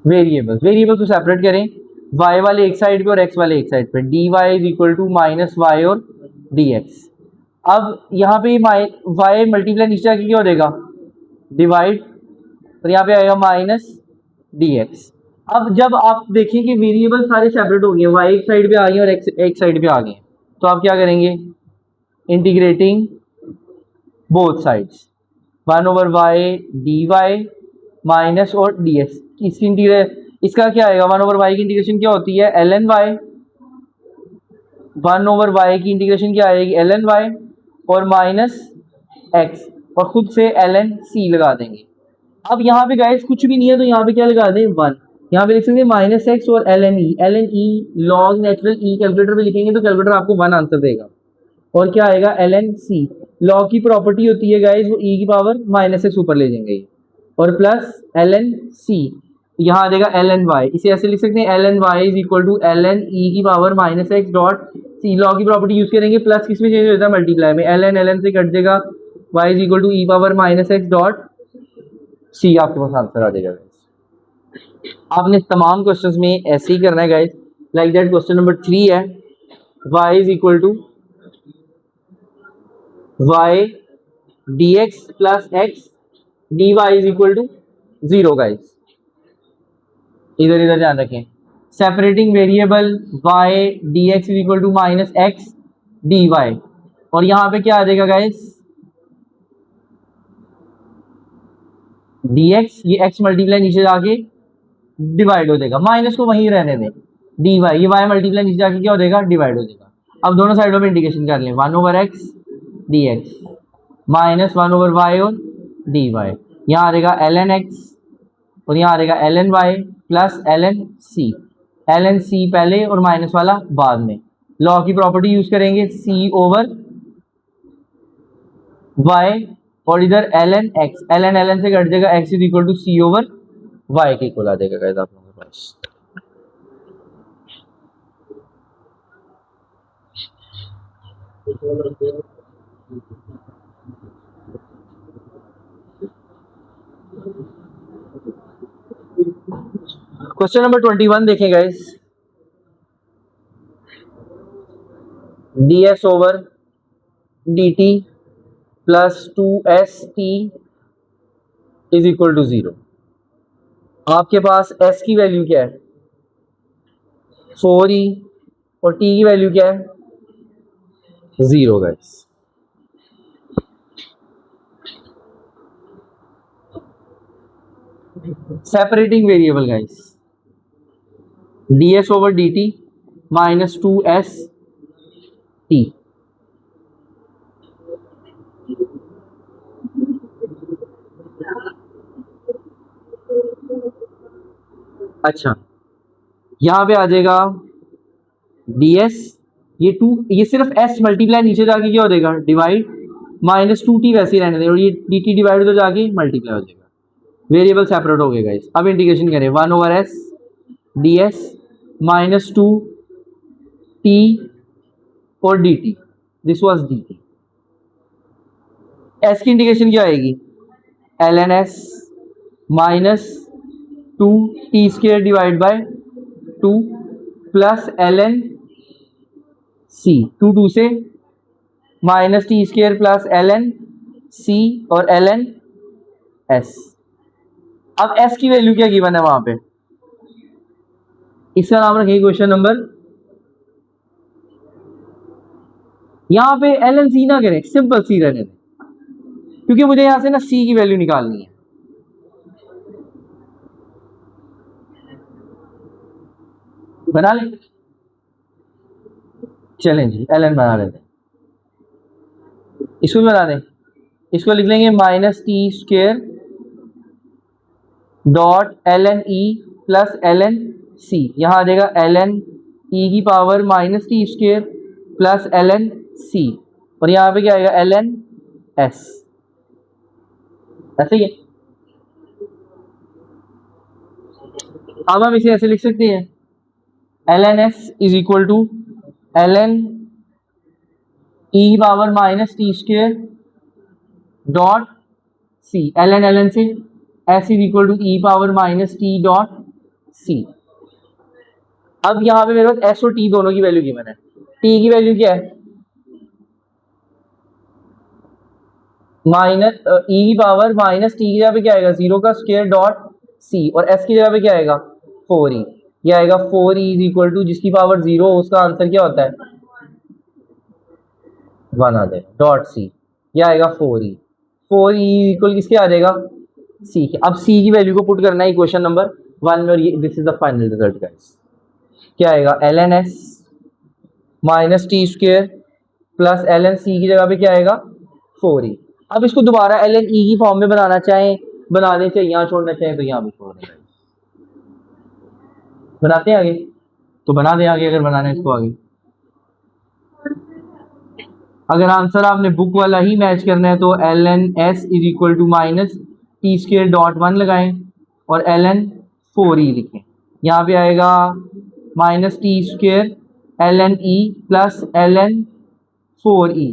वेरिएबल्स। वेरिएबल को सेपरेट करें, y वाले एक साइड पे और x वाले एक साइड पे। D y is equal to minus y और डी एक्स। अब यहाँ पे y मल्टीप्लाई नीचे आके क्या हो जाएगा डिवाइड, और यहाँ पे आएगा माइनस डी एक्स। अब जब आप देखें कि वेरिएबल सारे सेपरेट हो गए, y एक साइड पे आ गए और x एक साइड पे आ गए, तो आप क्या करेंगे integrating both sides 1 over y d y minus और डी एक्स। इसका क्या आएगा 1 ओवर वाई की इंटीग्रेशन क्या होती है l n y. 1 over y की इंटीग्रेशन क्या आएगी एल एन वाई और माइनस एक्स, और खुद से एल एन सी लगा देंगे। अब यहाँ पे गाइस कुछ भी नहीं है तो यहाँ पे क्या लगा दें 1। यहाँ पे लिख सकते हैं माइनस एक्स और l n e log natural e. Calculator पे लिखेंगे तो कैलकुलेटर आपको 1 आंसर देगा। और क्या आएगा एल एन सी। लॉग की प्रॉपर्टी होती है गाइस वो ई की पावर माइनस एक्स ऊपर ले जाएंगे और प्लस एल एन सी। यहाँ आ जाएगा एल एन वाई। इसे ऐसे लिख सकते हैं l n y is equal to l n e की power minus x dot c. Log की प्रॉपर्टी यूज करेंगे, प्लस किस में चेंज हो जाता है मल्टीप्लाई में। एल एन से कट जाएगा, y is equal to e power minus x dot c. आपके पास आंसर आ जाएगा। आपने तमाम क्वेश्चंस में ऐसे ही करना है guys. Like that question number 3 है y is equal to y d x plus x d y is equal to 0 guys. इधर इधर ध्यान रखें, separating variable y d x is equal to minus x d y. और यहाँ पे क्या आ जाएगा गाइस डी एक्स, ये x मल्टीप्लाई नीचे जाके डिवाइड हो जाएगा, माइनस को वहीं रहने दें। डी वाई, ये y मल्टीप्लाई नीचे जाके क्या हो जाएगा डिवाइड हो जाएगा। अब दोनों साइडों में इंटीग्रेशन कर लें 1 over x d x minus 1 over y और डी वाई। यहाँ आ जाएगा एल एन एक्स और यहाँ आ जाएगा l n y plus l n c. L n c पहले और माइनस वाला बाद में। लॉ की प्रॉपर्टी यूज करेंगे सी ओवर वाई और इधर l n x. L n से कट जाएगा, x is equal to c over y के इक्वल आ जाएगा गाइस आप लोगों के पास। क्वेश्चन नंबर 21 देखें guys. D s over d t plus 2st is equal to 0। आपके पास s की वैल्यू क्या है 4e और t की वैल्यू क्या है 0 guys. Separating variable guys ds over dt minus 2st। अच्छा यहां पे आ जाएगा ds, ये 2, ये सिर्फ s मल्टीप्लाई नीचे जाके क्या हो जाएगा डिवाइड, माइनस 2t वैसे ही रहने दें और ये dt डिवाइड तो जाके मल्टीप्लाई हो जाएगा। वेरिएबल सेपरेट हो गए गाइस। अब इंटीग्रेशन करें 1 over s ds minus 2t और dt। This was dt। s की इंटीग्रेशन क्या आएगी l n s minus 2t square divide by 2 plus l n c. 2 से minus t square plus l n c और एल एन एस। अब s की वैल्यू क्या गिवन है वहां पे, इसका नाम रखिए क्वेश्चन नंबर यहाँ पे एल एन सी ना करें, सिंपल सी रहने दें, क्योंकि मुझे यहाँ से ना सी की वैल्यू निकालनी है। बना लें, चलें जी एल एन बना लेते हैं, इसको भी बना दें। इसको लिख लेंगे minus t square dot l n e plus l n c. यहाँ आ जाएगा एल एन ई की power minus t square plus l n c, और यहाँ पे क्या आएगा एल एन एस, ऐसे ही है। अब हम इसे ऐसे लिख सकते हैं, l n s is equal to l n e की power minus t square dot c, l n से s is equal to e power minus t dot c. अब यहाँ पे मेरे पास एस और टी दोनों की वैल्यू गिवन है। टी की वैल्यू क्या है, माइनस ई की पावर माइनस टी की जगह पे क्या आएगा 0 का स्क्वायर डॉट सी, और एस की जगह पे क्या आएगा 4e, ये आएगा 4e इज इक्वल टू जिसकी पावर 0 हो उसका आंसर क्या होता है 1 आ जाएगा डॉट सी, ये आएगा 4e, 4e इक्वल किसके आ जाएगा सी के। अब सी की वैल्यू को पुट करना है इक्वेशन नंबर 1 में, और ये this is the final result guys. क्या आएगा l n s minus t square plus l n c की जगह पे क्या आएगा 4e। अब इसको दोबारा एल एन ई की फॉर्म में बनाना चाहें बनाने चाहिए, यहाँ छोड़ना चाहें तो यहाँ भी छोड़ दें। बनाते हैं आगे, तो बना दें आगे, अगर बनाना है इसको आगे। अगर आंसर आपने बुक वाला ही मैच करना है तो l n s is equal to minus t square dot 1 लगाएं और एल एन 4e लिखें। यहाँ पे आएगा minus t square l n e plus l n 4e।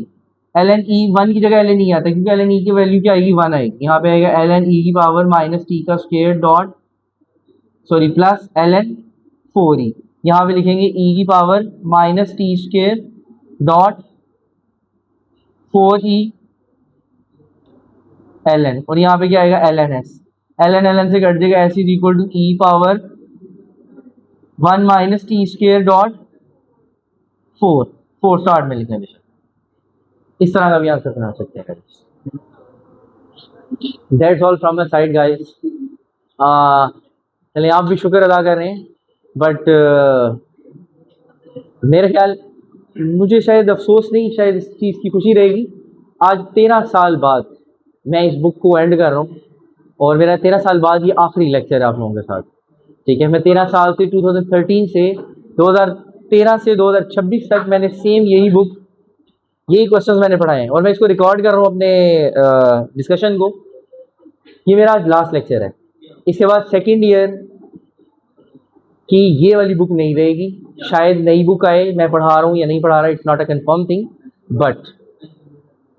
L n e 1 की जगह एल एन ई आता है, क्योंकि एल एन ई की वैल्यू क्या आएगी 1 आएगी। यहाँ पे आएगा एल एन ई की पावर माइनस टी का square dot sorry plus l n 4e। यहाँ पे लिखेंगे ई की power minus t square dot 4e l n, और यहाँ पे क्या आएगा l n s, l n से कट जाएगा, s is equal to e power 1 minus t square dot 4 start में लिखेंगे। इस तरह का भी आंसर बना सकते हैं। That's all from my side guys. चलिए आप भी शुक्र अदा कर रहे हैं, बट मेरे ख्याल मुझे शायद अफसोस नहीं, शायद इस चीज़ की खुशी रहेगी। आज 13 साल बाद मैं इस बुक को एंड कर रहा हूँ, और मेरा 13 साल बाद ये आखिरी लेक्चर है आप लोगों के साथ। ठीक है, मैं 13 साल से 2013 से 2013 से 2026 तक मैंने सेम यही बुक, यही क्वेश्चंस मैंने पढ़ाए हैं, और मैं इसको रिकॉर्ड कर रहा हूँ अपने डिस्कशन को। ये मेरा आज लास्ट लेक्चर है। इसके बाद सेकेंड ईयर की ये वाली बुक नहीं रहेगी, शायद नई बुक आए, मैं पढ़ा रहा हूँ या नहीं पढ़ा रहा, it's not a confirm thing, but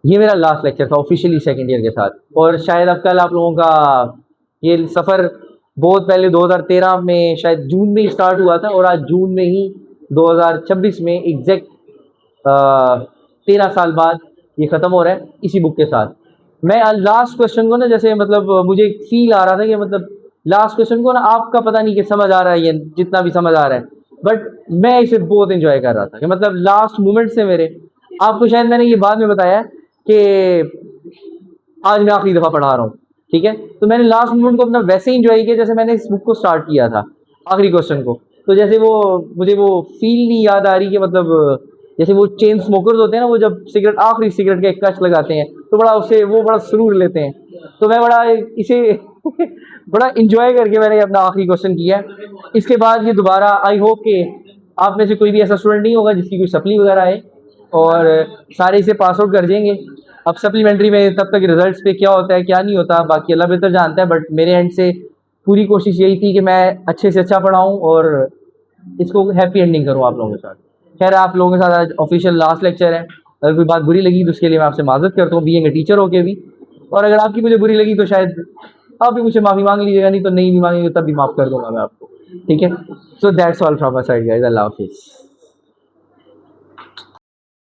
ये मेरा लास्ट लेक्चर था ऑफिशियली सेकेंड ईयर के साथ। और शायद अब कल आप लोगों का ये सफ़र बहुत पहले 2013 में शायद जून में ही स्टार्ट हुआ था, और आज जून में ही 2026 में एग्जैक्ट 13 साल बाद ये ख़त्म हो रहा है इसी बुक के साथ। मैं लास्ट क्वेश्चन को ना, जैसे मतलब मुझे फील आ रहा था कि मतलब लास्ट क्वेश्चन को ना आपका पता नहीं कि समझ आ रहा है, ये जितना भी समझ आ रहा है, बट मैं इसे बहुत एंजॉय कर रहा था कि मतलब लास्ट मोमेंट से मेरे, आपको शायद मैंने ये बाद में बताया कि आज मैं आखिरी दफ़ा पढ़ा रहा हूँ। ठीक है, तो मैंने लास्ट मोमेंट को अपना वैसे ही इंजॉय किया जैसे मैंने इस बुक को स्टार्ट किया था आखिरी क्वेश्चन को। तो जैसे वो मुझे वो फील नहीं याद आ रही कि मतलब जैसे वो चेन स्मोकर्स होते हैं ना, वो जब सिगरेट आखिरी सिगरेट का एक कच लगाते हैं तो बड़ा उससे वो बड़ा सुरूर लेते हैं, तो मैं बड़ा इसे बड़ा इंजॉय करके मैंने अपना आखिरी क्वेश्चन किया। इसके बाद ये दोबारा आई होप कि आप में से कोई भी ऐसा स्टूडेंट नहीं होगा जिसकी कोई सप्ली वगैरह आए, और सारे इसे पास आउट कर देंगे। अब सप्लीमेंट्री में तब तक रिजल्ट्स पे क्या होता है क्या नहीं होता बाकी अल्लाह बेहतर जानता है, बट मेरे एंड से पूरी कोशिश यही थी कि मैं अच्छे से अच्छा पढ़ाऊँ और इसको हैप्पी एंडिंग करूँ आप लोगों के साथ। खैर आप लोगों के साथ आज ऑफिशियल लास्ट लेक्चर है, अगर कोई बात बुरी लगी तो उसके लिए मैं आपसे माजरत करता हूँ बीइंग ए टीचर होके भी, और अगर आपकी मुझे बुरी लगी तो शायद आप भी मुझे माफ़ी मांग लीजिएगा, नहीं तो नहीं भी मांगेंगे तब भी माफ़ कर दूंगा मैं आपको। ठीक है, so that's all from my side guys, अल्लाह हाफिज़।